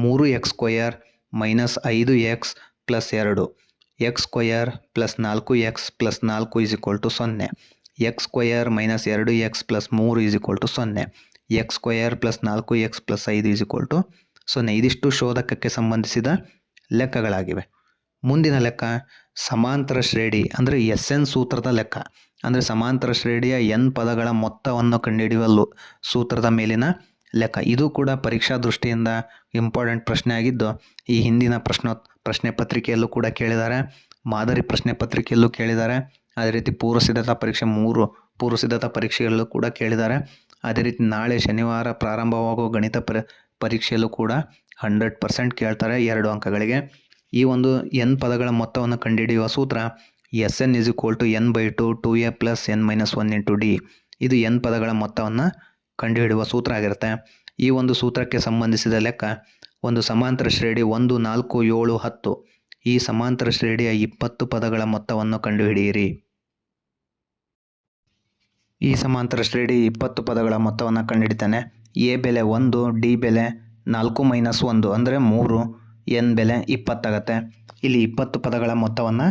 3x² - 5x + 2, x² + 4x + 4 = 0, x² - 2x + 3 = 0, x² + 4x + 5 = 0. ಇದಿಷ್ಟು ಶೋಧಕಕ್ಕೆ ಸಂಬಂಧಿಸಿದ ಲೆಕ್ಕಗಳಾಗಿವೆ. ಮುಂದಿನ ಲೆಕ್ಕ ಸಮಾಂತರ ಶ್ರೇಣಿ ಅಂದರೆ SN ಸೂತ್ರದ ಲೆಕ್ಕ. ಅಂದರೆ ಸಮಾಂತರ ಶ್ರೇಣಿಯ n ಪದಗಳ ಮೊತ್ತವನ್ನು ಕಂಡುಹಿಡಿಯುವ ಸೂತ್ರದ ಮೇಲಿನ ಲೆಕ್ಕ. ಇದು ಕೂಡ ಪರೀಕ್ಷಾ ದೃಷ್ಟಿಯಿಂದ ಇಂಪಾರ್ಟೆಂಟ್ ಪ್ರಶ್ನೆ ಆಗಿದ್ದು ಈ ಹಿಂದಿನ ಪ್ರಶ್ನೆ ಪತ್ರಿಕೆಯಲ್ಲೂ ಕೂಡ ಕೇಳಿದ್ದಾರೆ, ಮಾದರಿ ಪ್ರಶ್ನೆ ಪತ್ರಿಕೆಯಲ್ಲೂ ಕೇಳಿದ್ದಾರೆ. ಅದೇ ರೀತಿ ಪೂರ್ವಸಿದ್ಧತಾ ಪರೀಕ್ಷೆ 3 ಪೂರ್ವಸಿದ್ಧತಾ ಪರೀಕ್ಷೆಯಲ್ಲೂ ಕೂಡ ಕೇಳಿದ್ದಾರೆ. ಅದೇ ರೀತಿ ನಾಳೆ ಶನಿವಾರ ಪ್ರಾರಂಭವಾಗುವ ಗಣಿತ ಪರೀಕ್ಷೆಯಲ್ಲೂ ಕೂಡ 100% ಕೇಳ್ತಾರೆ 2 ಅಂಕಗಳಿಗೆ. ಈ ಒಂದು n ಪದಗಳ ಮೊತ್ತವನ್ನು ಕಂಡುಹಿಡಿಯುವ ಸೂತ್ರ SN = n/2 2a + n - 1 × d. ಇದು n ಪದಗಳ ಮೊತ್ತವನ್ನು ಕಂಡುಹಿಡಿಯುವ ಸೂತ್ರ ಆಗಿರುತ್ತೆ. ಈ ಒಂದು ಸೂತ್ರಕ್ಕೆ ಸಂಬಂಧಿಸಿದ ಲೆಕ್ಕ ಒಂದು ಸಮಾಂತರ ಶ್ರೇಣಿ 1 4 7 10. ಈ ಸಮಾಂತರ ಶ್ರೇಣಿಯ 20 ಪದಗಳ ಮೊತ್ತವನ್ನು ಕಂಡುಹಿಡಿಯಿರಿ. ಈ ಸಮಾಂತರ ಶ್ರೇಣಿ 20 ಪದಗಳ ಮೊತ್ತವನ್ನು ಕಂಡುಹಿಡಿತಾನೆ. ಎ ಬೆಲೆ 1, ಡಿ ಬೆಲೆ 4 - 1 ಅಂದರೆ 3, n ಬೆಲೆ 20 ಆಗುತ್ತೆ. ಇಲ್ಲಿ 20 ಪದಗಳ ಮೊತ್ತವನ್ನು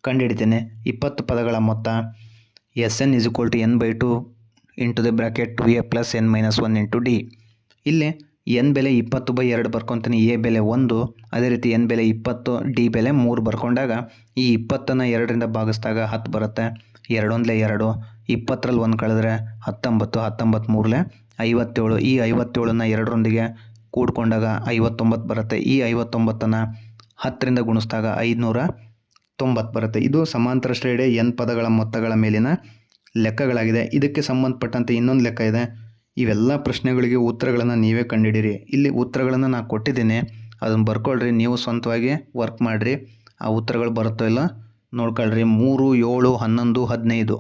ಕಂಡುಹಿಡಿತೇನೆ. 20 ಪದಗಳ ಮೊತ್ತ SN = n/2 2a + n - 1 × d. ಇಲ್ಲಿ n ಬೆಲೆ 20/2 ಬರ್ಕೊತೀನಿ. ಎ ಬೆಲೆ 1, ಅದೇ ರೀತಿ n ಬೆಲೆ 20, ಡಿ ಬೆಲೆ 3 ಬರ್ಕೊಂಡಾಗ ಈ 20ನ್ನು 2ರಿಂದ ಭಾಗಿಸಿದಾಗ 10 ಬರುತ್ತೆ. 2 1 2, 20ರಲ್ಲಿ 1 ಕಳೆದ್ರೆ 19, 19 3 57. ಈ 57ನ್ನು 2ರೊಂದಿಗೆ ಕೂಡಿಕೊಂಡಾಗ 59 ಬರುತ್ತೆ. ಈ 59ನ್ನು 10ರಿಂದ ಗುಣಿಸಿದಾಗ 590 ಬರುತ್ತೆ. ಇದು ಸಮಾಂತರ ಶ್ರೇಣಿ n ಪದಗಳ ಮೊತ್ತಗಳ ಮೇಲಿನ ಲೆಕ್ಕಗಳಾಗಿದೆ. ಇದಕ್ಕೆ ಸಂಬಂಧಪಟ್ಟಂತೆ ಇನ್ನೊಂದು ಲೆಕ್ಕ ಇದೆ. ಇವೆಲ್ಲ ಪ್ರಶ್ನೆಗಳಿಗೆ ಉತ್ತರಗಳನ್ನು ನೀವೇ ಕಂಡುಹಿಡಿಯಿರಿ. ಇಲ್ಲಿ ಉತ್ತರಗಳನ್ನು ನಾನು ಕೊಟ್ಟಿದ್ದೀನಿ, ಅದನ್ನು ಬರ್ಕೊಳ್ರಿ. ನೀವು ಸ್ವಂತವಾಗಿ ವರ್ಕ್ ಮಾಡಿರಿ. ಆ ಉತ್ತರಗಳು ಬರುತ್ತೋ ಇಲ್ಲ ನೋಡ್ಕೊಳ್ರಿ. 3 7 11 15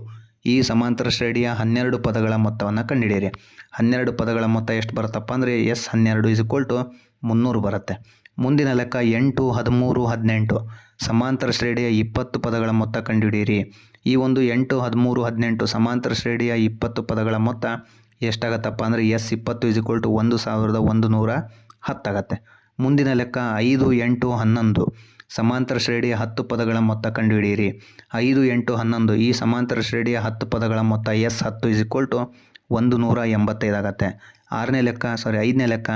ಈ ಸಮಾಂತರ ಶ್ರೇಣಿಯ 12 ಪದಗಳ ಮೊತ್ತವನ್ನು ಕಂಡುಹಿಡಿಯಿರಿ. 12 ಪದಗಳ ಮೊತ್ತ ಎಷ್ಟು ಬರುತ್ತಪ್ಪ ಅಂದರೆ S12 = 300 ಬರುತ್ತೆ. ಮುಂದಿನ ಲೆಕ್ಕ 8 13 18 ಸಮಾಂತರ ಶ್ರೇಣಿಯ 20 ಪದಗಳ ಮೊತ್ತ ಕಂಡುಹಿಡಿಯಿರಿ. ಈ ಒಂದು 8 13 18 ಸಮಾಂತರ ಶ್ರೇಣಿಯ 20 ಪದಗಳ ಮೊತ್ತ ಎಷ್ಟಾಗತ್ತಪ್ಪ ಅಂದರೆ S20 = 1110 ಆಗುತ್ತೆ. ಮುಂದಿನ ಲೆಕ್ಕ 5 8 11 ಸಮಾಂತರ ಶ್ರೇಣಿಯ 10 ಪದಗಳ ಮೊತ್ತ ಕಂಡುಹಿಡಿಯಿರಿ. 5 8 11 ಈ ಸಮಾಂತರ ಶ್ರೇಣಿಯ 10 ಪದಗಳ ಮೊತ್ತ S10 = 185 ಆಗುತ್ತೆ. ಐದನೇ ಲೆಕ್ಕ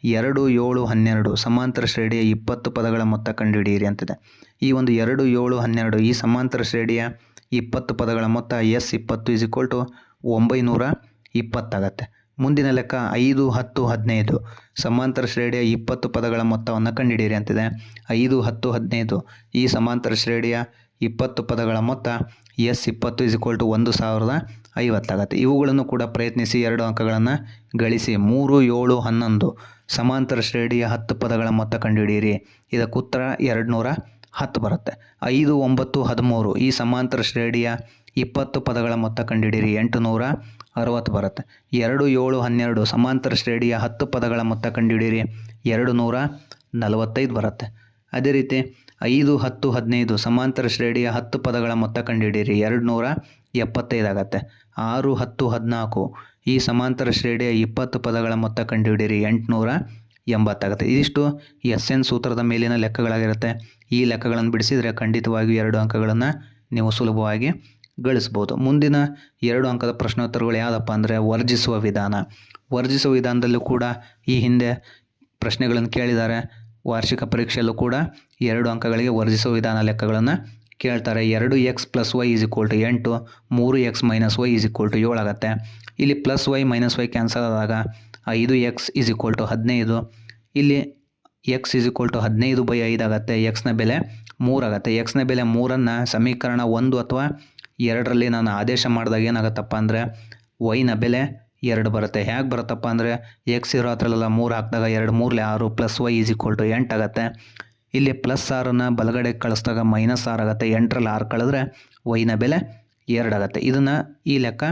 2 7 12 ಸಮಾಂತರ ಶ್ರೇಣಿಯ 20 ಪದಗಳ ಮೊತ್ತ ಕಂಡುಹಿಡಿಯಿರಿ ಅಂತಿದೆ. ಈ ಒಂದು 2 7 12 ಈ ಸಮಾಂತರ ಶ್ರೇಣಿಯ 20 ಪದಗಳ ಮೊತ್ತ S20 = 920 ಆಗುತ್ತೆ. ಮುಂದಿನ ಲೆಕ್ಕ 5 10 15 ಸಮಾಂತರ ಶ್ರೇಣಿಯ 20 ಪದಗಳ ಮೊತ್ತವನ್ನು ಕಂಡುಹಿಡಿಯಿರಿ ಅಂತಿದೆ. 5 10 15 ಈ ಸಮಾಂತರ ಶ್ರೇಣಿಯ 20 ಪದಗಳ ಮೊತ್ತ S20 = 1050 ಆಗುತ್ತೆ. ಇವುಗಳನ್ನು ಕೂಡ ಪ್ರಯತ್ನಿಸಿ 2 ಅಂಕಗಳನ್ನು ಗಳಿಸಿ. 3 7 11 ಸಮಾಂತರ ಶ್ರೇಣಿಯ 10 ಪದಗಳ ಮೊತ್ತ ಕಂಡುಹಿಡಿಯಿರಿ. ಇದಕ್ಕೆ ಉತ್ತರ 210 ಬರುತ್ತೆ. 5 9 13 ಈ ಸಮಾಂತರ ಶ್ರೇಣಿಯ 20 ಪದಗಳ ಮೊತ್ತ ಕಂಡುಹಿಡಿಯಿರಿ. 860 ಬರುತ್ತೆ. 2 7 12 ಸಮಾಂತರ ಶ್ರೇಣಿಯ 10 ಪದಗಳ ಮೊತ್ತ ಕಂಡುಹಿಡಿಯಿರಿ. 245 ಬರುತ್ತೆ. ಅದೇ ರೀತಿ 5 10 15 ಸಮಾಂತರ ಶ್ರೇಣಿಯ 10 ಪದಗಳ ಮೊತ್ತ ಕಂಡುಹಿಡಿಯಿರಿ. 275 ಆಗುತ್ತೆ. 6 10 14 ಈ ಸಮಾಂತರ ಶ್ರೇಣಿಯ 20 ಪದಗಳ ಮೊತ್ತ ಕಂಡುಹಿಡಿಯಿರಿ. 80 ಆಗುತ್ತೆ. ಇದಿಷ್ಟು SN ಸೂತ್ರದ ಮೇಲಿನ ಲೆಕ್ಕಗಳಾಗಿರುತ್ತೆ. ಈ ಲೆಕ್ಕಗಳನ್ನು ಬಿಡಿಸಿದರೆ ಖಂಡಿತವಾಗಿಯೂ 2 ಅಂಕಗಳನ್ನು ನೀವು ಸುಲಭವಾಗಿ ಗಳಿಸ್ಬೋದು. ಮುಂದಿನ 2 ಅಂಕದ ಪ್ರಶ್ನೋತ್ತರಗಳು ಯಾವುದಪ್ಪ ಅಂದರೆ ವರ್ಜಿಸುವ ವಿಧಾನ. ವರ್ಜಿಸುವ ವಿಧಾನದಲ್ಲೂ ಕೂಡ ಈ ಹಿಂದೆ ಪ್ರಶ್ನೆಗಳನ್ನು ಕೇಳಿದ್ದಾರೆ. ವಾರ್ಷಿಕ ಪರೀಕ್ಷೆಯಲ್ಲೂ ಕೂಡ 2 ಅಂಕಗಳಿಗೆ ವರ್ಜಿಸುವ ವಿಧಾನ ಲೆಕ್ಕಗಳನ್ನು ಕೇಳ್ತಾರೆ. 2x + y = 8, 3x - y = 7 ಆಗುತ್ತೆ. ಇಲ್ಲಿ +y - y ಕ್ಯಾನ್ಸಲ್ ಆದಾಗ 5x = 15. ಇಲ್ಲಿ x = 15/5 ಆಗುತ್ತೆ. ಎಕ್ಸ್ನ ಬೆಲೆ 3 ಆಗುತ್ತೆ. ಎಕ್ಸ್ನ ಬೆಲೆ 3ಅನ್ನು ಸಮೀಕರಣ 1 ಅಥವಾ 2ರಲ್ಲಿ ನಾನು ಆದೇಶ ಮಾಡಿದಾಗ ಏನಾಗುತ್ತಪ್ಪ ಅಂದರೆ ವೈನ ಬೆಲೆ 2 ಬರುತ್ತೆ. ಹೇಗೆ ಬರುತ್ತಪ್ಪ ಅಂದರೆ ಎಕ್ಸ್ ಇರೋ ಹತ್ರಲೆಲ್ಲ 3 ಹಾಕಿದಾಗ 2 3 6 + y = 8 ಆಗುತ್ತೆ. ಇಲ್ಲಿ +6ಅನ್ನು ಬಲಗಡೆ ಕಳಿಸಿದಾಗ -6 ಆಗುತ್ತೆ. 8ರಲ್ಲಿ 6 ಕಳೆದ್ರೆ ವೈನ ಬೆಲೆ 2 ಆಗುತ್ತೆ. ಇದನ್ನು ಈ ಲೆಕ್ಕ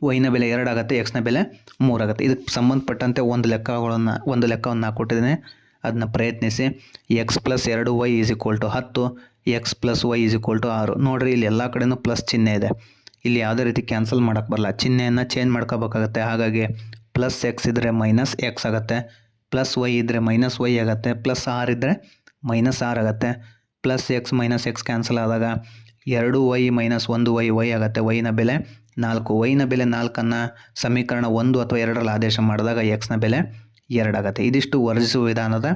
ವೈನ ಬೆಲೆ 2 ಆಗುತ್ತೆ, ಎಕ್ಸ್ನ ಬೆಲೆ 3 ಆಗುತ್ತೆ. ಇದಕ್ಕೆ ಸಂಬಂಧಪಟ್ಟಂತೆ ಒಂದು ಲೆಕ್ಕವನ್ನು ಕೊಟ್ಟಿದ್ದೇನೆ, ಅದನ್ನ ಪ್ರಯತ್ನಿಸಿ. x + 2y = 10, x + y = 6. ನೋಡಿರಿ ಇಲ್ಲಿ ಎಲ್ಲ ಕಡೆಯೂ ಪ್ಲಸ್ ಚಿಹ್ನೆ ಇದೆ. ಇಲ್ಲಿ ಯಾವುದೇ ರೀತಿ ಕ್ಯಾನ್ಸಲ್ ಮಾಡೋಕ್ಕೆ ಬರಲ್ಲ, ಚಿಹ್ನೆಯನ್ನು ಚೇಂಜ್ ಮಾಡ್ಕೋಬೇಕಾಗತ್ತೆ. ಹಾಗಾಗಿ +x ಇದ್ದರೆ -x ಆಗುತ್ತೆ, +y ಇದ್ದರೆ -y ಆಗುತ್ತೆ, +6 ಇದ್ದರೆ -6 ಆಗುತ್ತೆ. +x - x ಕ್ಯಾನ್ಸಲ್ ಆದಾಗ 2y - 1y y ಆಗುತ್ತೆ. ವೈನ ಬೆಲೆ 4. ವೈನ ಬೆಲೆ 4ಅನ್ನು ಸಮೀಕರಣ 1 ಅಥವಾ 2ರಲ್ಲಿ ಆದೇಶ ಮಾಡಿದಾಗ ಎಕ್ಸ್ನ ಬೆಲೆ 2 ಆಗುತ್ತೆ. ಇದಿಷ್ಟು ವರ್ಜಿಸುವ ವಿಧಾನದ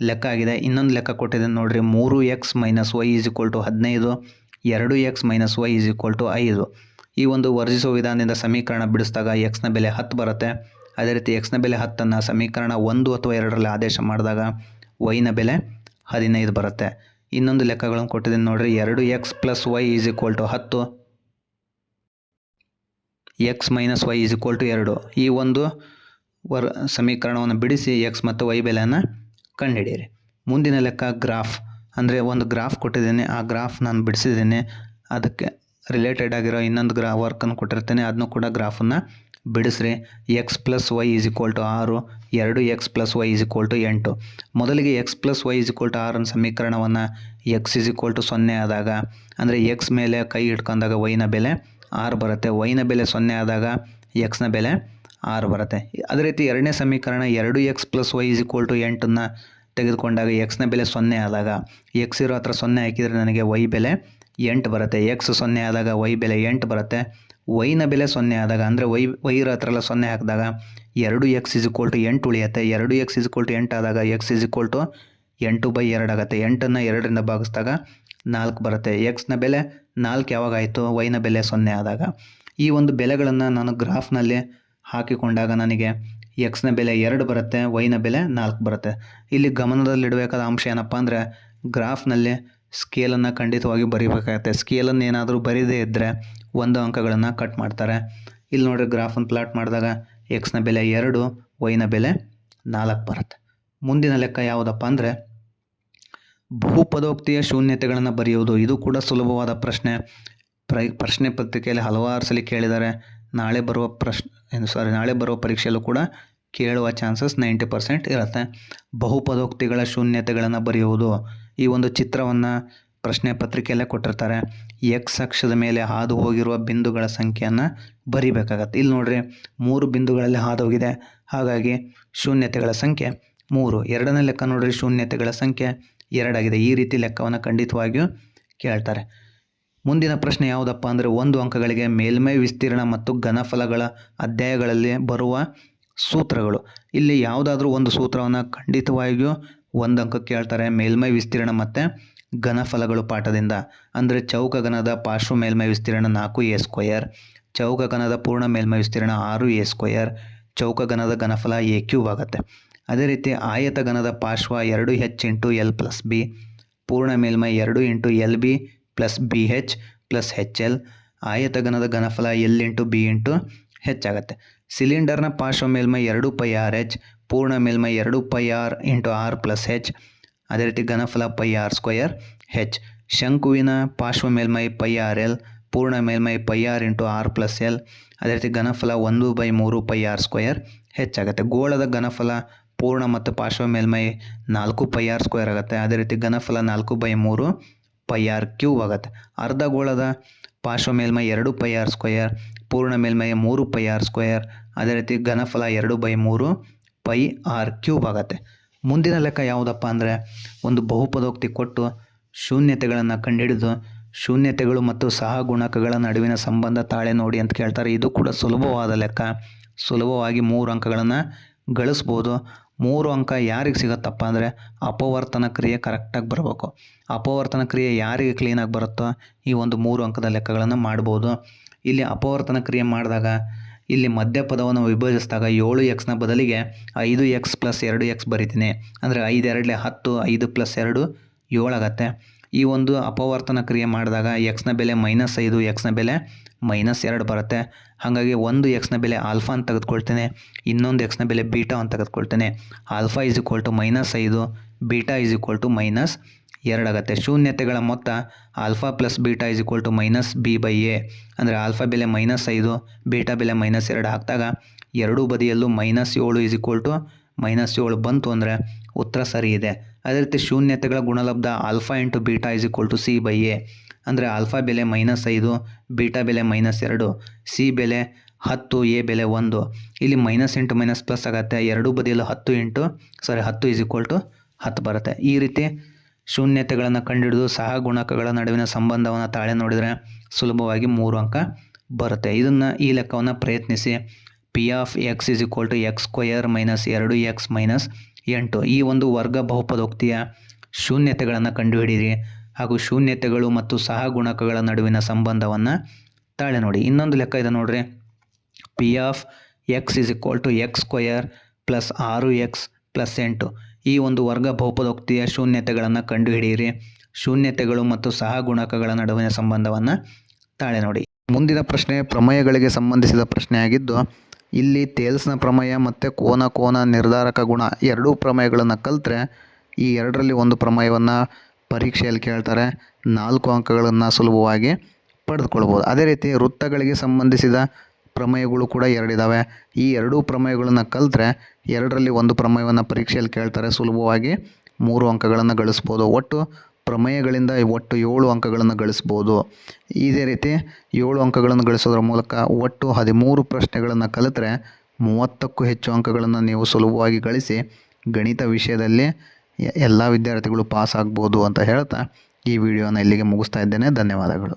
ಲೆಕ್ಕ ಆಗಿದೆ. ಇನ್ನೊಂದು ಲೆಕ್ಕ ಕೊಟ್ಟಿದೆ ನೋಡಿರಿ, 3x - y = 15, 2x - y = 5. ಈ ಒಂದು ವರ್ಜಿಸುವ ವಿಧಾನದಿಂದ ಸಮೀಕರಣ ಬಿಡಿಸಿದಾಗ ಎಕ್ಸ್ನ ಬೆಲೆ 10 ಬರುತ್ತೆ. ಅದೇ ರೀತಿ ಎಕ್ಸ್ನ ಬೆಲೆ 10ಅನ್ನು ಸಮೀಕರಣ 1 ಅಥವಾ 2ರಲ್ಲಿ ಆದೇಶ ಮಾಡಿದಾಗ ವೈನ ಬೆಲೆ 15 ಬರುತ್ತೆ. ಇನ್ನೊಂದು ಲೆಕ್ಕಗಳನ್ನು ಕೊಟ್ಟಿದ್ದೀನಿ ನೋಡಿರಿ, 2x + y = 10, x - y = 2. ಈ ಒಂದು ಸಮೀಕರಣವನ್ನು ಬಿಡಿಸಿ x ಮತ್ತು y ಬೆಲೆಯನ್ನು ಕಂಡುಹಿಡಿಯಿರಿ. ಮುಂದಿನ ಲೆಕ್ಕ ಗ್ರಾಫ್. ಅಂದರೆ ಒಂದು ಗ್ರಾಫ್ ಕೊಟ್ಟಿದ್ದೇನೆ, ಆ ಗ್ರಾಫ್ ನಾನು ಬಿಡಿಸಿದ್ದೇನೆ, ಅದಕ್ಕೆ ರಿಲೇಟೆಡ್ ಆಗಿರೋ ಇನ್ನೊಂದು ವರ್ಕನ್ನು ಕೊಟ್ಟಿರ್ತೇನೆ, ಅದನ್ನು ಕೂಡ ಗ್ರಾಫನ್ನು ಬಿಡಿಸ್ರಿ. x + y = 6, 2x + y = 8. ಮೊದಲಿಗೆ x + y = 6 ಸಮೀಕರಣವನ್ನು x = 0 ಆದಾಗ, ಅಂದರೆ x ಮೇಲೆ ಕೈ ಇಟ್ಕೊಂಡಾಗ ವೈನ ಬೆಲೆ 6 ಬರುತ್ತೆ. ವೈನ ಬೆಲೆ 0 ಆದಾಗ ಎಕ್ಸ್ನ ಬೆಲೆ 6 ಬರುತ್ತೆ. ಅದೇ ರೀತಿ ಎರಡನೇ ಸಮೀಕರಣ 2x + y = 8ಅನ್ನು ತೆಗೆದುಕೊಂಡಾಗ ಎಕ್ಸ್ನ ಬೆಲೆ 0 ಆದಾಗ, ಎಕ್ಸ್ ಇರೋ ಹತ್ರ 0 ಹಾಕಿದರೆ ನನಗೆ ವೈ ಬೆಲೆ 8 ಬರುತ್ತೆ. ಎಕ್ಸ್ 0 ಆದಾಗ ವೈ ಬೆಲೆ 8 ಬರುತ್ತೆ. ವೈನ ಬೆಲೆ 0 ಆದಾಗ, ಅಂದರೆ ವೈ ಇರೋ ಹತ್ರ ಎಲ್ಲ 0 ಹಾಕಿದಾಗ 2x = 8 ಉಳಿಯುತ್ತೆ. 2x = 8 ಆದಾಗ x = 8/2 ಆಗುತ್ತೆ. 8ಅನ್ನು 2ರಿಂದ ಭಾಗಿಸಿದಾಗ 4 ಬರುತ್ತೆ. ಎಕ್ಸ್ನ ಬೆಲೆ 4 ಯಾವಾಗ ಆಯಿತು? ವೈನ ಬೆಲೆ 0 ಆದಾಗ. ಈ ಒಂದು ಬೆಲೆಗಳನ್ನು ನಾನು ಗ್ರಾಫ್ನಲ್ಲಿ ಹಾಕಿಕೊಂಡಾಗ ನನಗೆ ಎಕ್ಸ್ನ ಬೆಲೆ 2 ಬರುತ್ತೆ, ವೈನ ಬೆಲೆ 4 ಬರುತ್ತೆ. ಇಲ್ಲಿ ಗಮನದಲ್ಲಿಡಬೇಕಾದ ಅಂಶ ಏನಪ್ಪ ಅಂದರೆ ಗ್ರಾಫ್ನಲ್ಲಿ ಸ್ಕೇಲನ್ನು ಖಂಡಿತವಾಗಿ ಬರೀಬೇಕಾಗತ್ತೆ. ಸ್ಕೇಲನ್ನು ಏನಾದರೂ ಬರೀದೇ ಇದ್ದರೆ 1 ಅಂಕಗಳನ್ನು ಕಟ್ ಮಾಡ್ತಾರೆ. ಇಲ್ಲಿ ನೋಡಿರಿ, ಗ್ರಾಫನ್ನು ಪ್ಲಾಟ್ ಮಾಡಿದಾಗ ಎಕ್ಸ್ನ ಬೆಲೆ 2, ವೈನ ಬೆಲೆ 4 ಬರುತ್ತೆ. ಮುಂದಿನ ಲೆಕ್ಕ ಯಾವುದಪ್ಪ ಅಂದರೆ ಬಹುಪದೋಕ್ತಿಯ ಶೂನ್ಯತೆಗಳನ್ನು ಬರೆಯುವುದು. ಇದು ಕೂಡ ಸುಲಭವಾದ ಪ್ರಶ್ನೆ. ಪ್ರಶ್ನೆ ಪತ್ರಿಕೆಯಲ್ಲಿ ಹಲವಾರು ಸಲ ಕೇಳಿದ್ದಾರೆ. ನಾಳೆ ಬರುವ ಪರೀಕ್ಷೆಯಲ್ಲೂ ಕೂಡ ಕೇಳುವ ಚಾನ್ಸಸ್ 90% ಇರುತ್ತೆ. ಬಹುಪದೋಕ್ತಿಗಳ ಶೂನ್ಯತೆಗಳನ್ನು ಬರೆಯುವುದು. ಈ ಒಂದು ಚಿತ್ರವನ್ನು ಪ್ರಶ್ನೆ ಪತ್ರಿಕೆಯಲ್ಲೇ ಕೊಟ್ಟಿರ್ತಾರೆ. ಎಕ್ಸ್ ಅಕ್ಷದ ಮೇಲೆ ಹಾದು ಹೋಗಿರುವ ಬಿಂದುಗಳ ಸಂಖ್ಯೆಯನ್ನು ಬರಿಬೇಕಾಗತ್ತೆ. ಇಲ್ಲಿ ನೋಡ್ರಿ, 3 ಬಿಂದುಗಳಲ್ಲಿ ಹಾದು ಹೋಗಿದೆ, ಹಾಗಾಗಿ ಶೂನ್ಯತೆಗಳ ಸಂಖ್ಯೆ 3. ಎರಡನೇ ಲೆಕ್ಕ ನೋಡ್ರಿ, ಶೂನ್ಯತೆಗಳ ಸಂಖ್ಯೆ 2 ಆಗಿದೆ. ಈ ರೀತಿ ಲೆಕ್ಕವನ್ನು ಖಂಡಿತವಾಗಿಯೂ ಕೇಳ್ತಾರೆ. ಮುಂದಿನ ಪ್ರಶ್ನೆ ಯಾವುದಪ್ಪ ಅಂದರೆ 1 ಅಂಕಗಳಿಗೆ ಮೇಲ್ಮೈ ವಿಸ್ತೀರ್ಣ ಮತ್ತು ಘನಫಲಗಳ ಅಧ್ಯಾಯಗಳಲ್ಲಿ ಬರುವ ಸೂತ್ರಗಳು. ಇಲ್ಲಿ ಯಾವುದಾದ್ರೂ ಒಂದು ಸೂತ್ರವನ್ನು ಖಂಡಿತವಾಗಿಯೂ 1 ಅಂಕಕ್ಕೆ ಕೇಳ್ತಾರೆ. ಮೇಲ್ಮೈ ವಿಸ್ತೀರ್ಣ ಮತ್ತು ಘನಫಲಗಳು ಪಾಠದಿಂದ. ಅಂದರೆ ಚೌಕಘನದ ಪಾರ್ಶ್ವ ಮೇಲ್ಮೈ ವಿಸ್ತೀರ್ಣ 4a², ಚೌಕಘನದ ಪೂರ್ಣ ಮೇಲ್ಮೈ ವಿಸ್ತೀರ್ಣ 6a², ಚೌಕಘನದ ಘನಫಲ a³ ಆಗುತ್ತೆ. ಅದೇ ರೀತಿ ಆಯತಘನದ ಪಾರ್ಶ್ವ 2h × l + b, ಪೂರ್ಣ ಮೇಲ್ಮೈ 2 × lb + bh + hL, ಆಯತಘನದ ಘನಫಲ l × b × h ಆಗುತ್ತೆ. ಸಿಲಿಂಡರ್ನ ಪಾರ್ಶ್ವ ಮೇಲ್ಮೈ 2πrh, ಪೂರ್ಣ ಮೇಲ್ಮೈ 2πr × r + h, ಅದೇ ರೀತಿ ಘನಫಲ πr² h. ಶಂಕುವಿನ ಪಾರ್ಶ್ವ ಮೇಲ್ಮೈ πrl, ಪೂರ್ಣ ಮೇಲ್ಮೈ πr × r + l, ಅದೇ ರೀತಿ ಘನಫಲ 1/3 πr² h ಆಗುತ್ತೆ. ಗೋಳದ ಘನಫಲ ಪೂರ್ಣ ಮತ್ತು ಪಾರ್ಶ್ವ ಮೇಲ್ಮೈ 4πr² ಆಗುತ್ತೆ. ಅದೇ ರೀತಿ ಘನಫಲ 4/3 πr³ ಆಗುತ್ತೆ. ಅರ್ಧಗೋಳದ ಪಾರ್ಶ್ವ ಮೇಲ್ಮೈ 2πr², ಪೂರ್ಣ ಮೇಲ್ಮೈ 3πr², ಅದೇ ರೀತಿ ಘನಫಲ 2/3 ಪೈ ಆರ್ ಕ್ಯೂಬ್ ಆಗುತ್ತೆ. ಮುಂದಿನ ಲೆಕ್ಕ ಯಾವುದಪ್ಪ ಅಂದರೆ ಒಂದು ಬಹುಪದೋಕ್ತಿ ಕೊಟ್ಟು ಶೂನ್ಯತೆಗಳನ್ನು ಕಂಡುಹಿಡಿದು ಶೂನ್ಯತೆಗಳು ಮತ್ತು ಸಹಗುಣಕಗಳ ನಡುವಿನ ಸಂಬಂಧ ತಾಳೆ ನೋಡಿ ಅಂತ ಕೇಳ್ತಾರೆ. ಇದು ಕೂಡ ಸುಲಭವಾದ ಲೆಕ್ಕ. ಸುಲಭವಾಗಿ 3 ಅಂಕಗಳನ್ನು ಗಳಿಸ್ಬೋದು. 3 ಅಂಕ ಯಾರಿಗೆ ಸಿಗುತ್ತಪ್ಪ ಅಂದರೆ ಅಪವರ್ತನ ಕ್ರಿಯೆ ಕರೆಕ್ಟಾಗಿ ಬರಬೇಕು. ಅಪವರ್ತನ ಕ್ರಿಯೆ ಯಾರಿಗೆ ಕ್ಲೀನಾಗಿ ಬರುತ್ತೋ ಈ ಒಂದು 3 ಅಂಕದ ಲೆಕ್ಕಗಳನ್ನು ಮಾಡ್ಬೋದು. ಇಲ್ಲಿ ಅಪವರ್ತನ ಕ್ರಿಯೆ ಮಾಡಿದಾಗ ಇಲ್ಲಿ ಮಧ್ಯಪದವನ್ನು ವಿಭಜಿಸಿದಾಗ 7x ಬದಲಿಗೆ 5x + 2x ಬರಿತೀನಿ. ಅಂದರೆ 5 2 10, 5 + 2 7 ಆಗುತ್ತೆ. ಈ ಒಂದು ಅಪವರ್ತನ ಕ್ರಿಯೆ ಮಾಡಿದಾಗ x ಬೆಲೆ -5, x ಬೆಲೆ -2 ಬರುತ್ತೆ. ಹಾಗಾಗಿ ಒಂದು x ಬೆಲೆ ಆಲ್ಫಾ ಅಂತ ತೆಗೆದುಕೊಳ್ತೇನೆ, ಇನ್ನೊಂದು x ಬೆಲೆ ಬೀಟಾ ಅಂತ ತೆಗೆದುಕೊಳ್ತೇನೆ. ಆಲ್ಫಾ = -5, ಬೀಟಾ = -2 ಆಗುತ್ತೆ. ಶೂನ್ಯತೆಗಳ ಮೊತ್ತ ಆಲ್ಫಾ + ಬೀಟಾ = -b/a. ಅಂದರೆ ಆಲ್ಫಾ ಬೆಲೆ -5, ಬೀಟಾ ಬೆಲೆ -2 ಹಾಕಿದಾಗ ಎರಡೂ ಬದಿಯಲ್ಲೂ -7 -7 ಬಂತು ಅಂದರೆ ಉತ್ತರ ಸರಿ ಇದೆ. ಅದೇ ರೀತಿ ಶೂನ್ಯತೆಗಳ ಗುಣಲಬ್ಧ ಆಲ್ಫಾ × ಬೀಟಾ = c/a. ಅಂದರೆ ಆಲ್ಫಾ ಬೆಲೆ -5, ಬೀಟಾ ಬೆಲೆ -2, ಸಿ ಬೆಲೆ 10, ಎ ಬೆಲೆ 1. ಇಲ್ಲಿ ಮೈನಸ್ ಇಂಟು ಮೈನಸ್ ಪ್ಲಸ್ ಆಗುತ್ತೆ. ಎರಡೂ ಬದಿಯಲ್ಲೂ 10 = 10 ಬರುತ್ತೆ. ಈ ರೀತಿ ಶೂನ್ಯತೆಗಳನ್ನು ಕಂಡುಹಿಡಿದು ಸಹಗುಣಕಗಳ ನಡುವಿನ ಸಂಬಂಧವನ್ನು ತಾಳೆ ನೋಡಿದರೆ ಸುಲಭವಾಗಿ 3 ಅಂಕ ಬರುತ್ತೆ. ಈ ಲೆಕ್ಕವನ್ನು ಪ್ರಯತ್ನಿಸಿ. p(x) = x² - 2x - 8. ಈ ಒಂದು ವರ್ಗ ಬಹುಪದೋಕ್ತಿಯ ಶೂನ್ಯತೆಗಳನ್ನು ಕಂಡುಹಿಡಿಯಿರಿ ಹಾಗೂ ಶೂನ್ಯತೆಗಳು ಮತ್ತು ಸಹಗುಣಕಗಳ ನಡುವಿನ ಸಂಬಂಧವನ್ನು ತಾಳೆ ನೋಡಿ. ಇನ್ನೊಂದು ಲೆಕ್ಕ ಇದೆ ನೋಡ್ರಿ. p(x) = x² + 6x + 8. ಈ ಒಂದು ವರ್ಗ ಬಹುಪದೋಕ್ತಿಯ ಶೂನ್ಯತೆಗಳನ್ನು ಕಂಡುಹಿಡಿಯಿರಿ. ಶೂನ್ಯತೆಗಳು ಮತ್ತು ಸಹಗುಣಕಗಳ ನಡುವಿನ ಸಂಬಂಧವನ್ನು ತಾಳೆ ನೋಡಿ. ಮುಂದಿನ ಪ್ರಶ್ನೆ ಪ್ರಮೇಯಗಳಿಗೆ ಸಂಬಂಧಿಸಿದ ಪ್ರಶ್ನೆಯಾಗಿದ್ದು, ಇಲ್ಲಿ ಥೇಲ್ಸ್ನ ಪ್ರಮೇಯ ಮತ್ತು ಕೋನ ನಿರ್ಧಾರಕ ಗುಣ ಎರಡೂ ಪ್ರಮೇಯಗಳನ್ನು ಕಲಿತ್ರೆ ಈ ಎರಡರಲ್ಲಿ ಒಂದು ಪ್ರಮೇಯವನ್ನು ಪರೀಕ್ಷೆಯಲ್ಲಿ ಕೇಳ್ತಾರೆ. 4 ಅಂಕಗಳನ್ನು ಸುಲಭವಾಗಿ ಪಡೆದುಕೊಳ್ಬೋದು. ಅದೇ ರೀತಿ ವೃತ್ತಗಳಿಗೆ ಸಂಬಂಧಿಸಿದ ಪ್ರಮೇಯಗಳು ಕೂಡ 2 ಇದ್ದಾವೆ. ಈ ಎರಡೂ ಪ್ರಮೇಯಗಳನ್ನು ಕಲಿತ್ರೆ ಎರಡರಲ್ಲಿ ಒಂದು ಪ್ರಮೇಯವನ್ನು ಪರೀಕ್ಷೆಯಲ್ಲಿ ಕೇಳ್ತಾರೆ. ಸುಲಭವಾಗಿ 3 ಅಂಕಗಳನ್ನು ಗಳಿಸ್ಬೋದು. ಒಟ್ಟು ಪ್ರಮೇಯಗಳಿಂದ 7 ಅಂಕಗಳನ್ನು ಗಳಿಸ್ಬೋದು. ಇದೇ ರೀತಿ 7 ಅಂಕಗಳನ್ನು ಗಳಿಸೋದ್ರ ಮೂಲಕ ಒಟ್ಟು 13 ಪ್ರಶ್ನೆಗಳನ್ನು ಕಲಿತ್ರೆ 30ಕ್ಕೂ ಹೆಚ್ಚು ಅಂಕಗಳನ್ನು ನೀವು ಸುಲಭವಾಗಿ ಗಳಿಸಿ ಗಣಿತ ವಿಷಯದಲ್ಲಿ ಎಲ್ಲ ವಿದ್ಯಾರ್ಥಿಗಳು ಪಾಸ್ ಆಗ್ಬೋದು ಅಂತ ಹೇಳ್ತಾ ಈ ವಿಡಿಯೋನ ಇಲ್ಲಿಗೆ ಮುಗಿಸ್ತಾ ಇದ್ದೇನೆ. ಧನ್ಯವಾದಗಳು.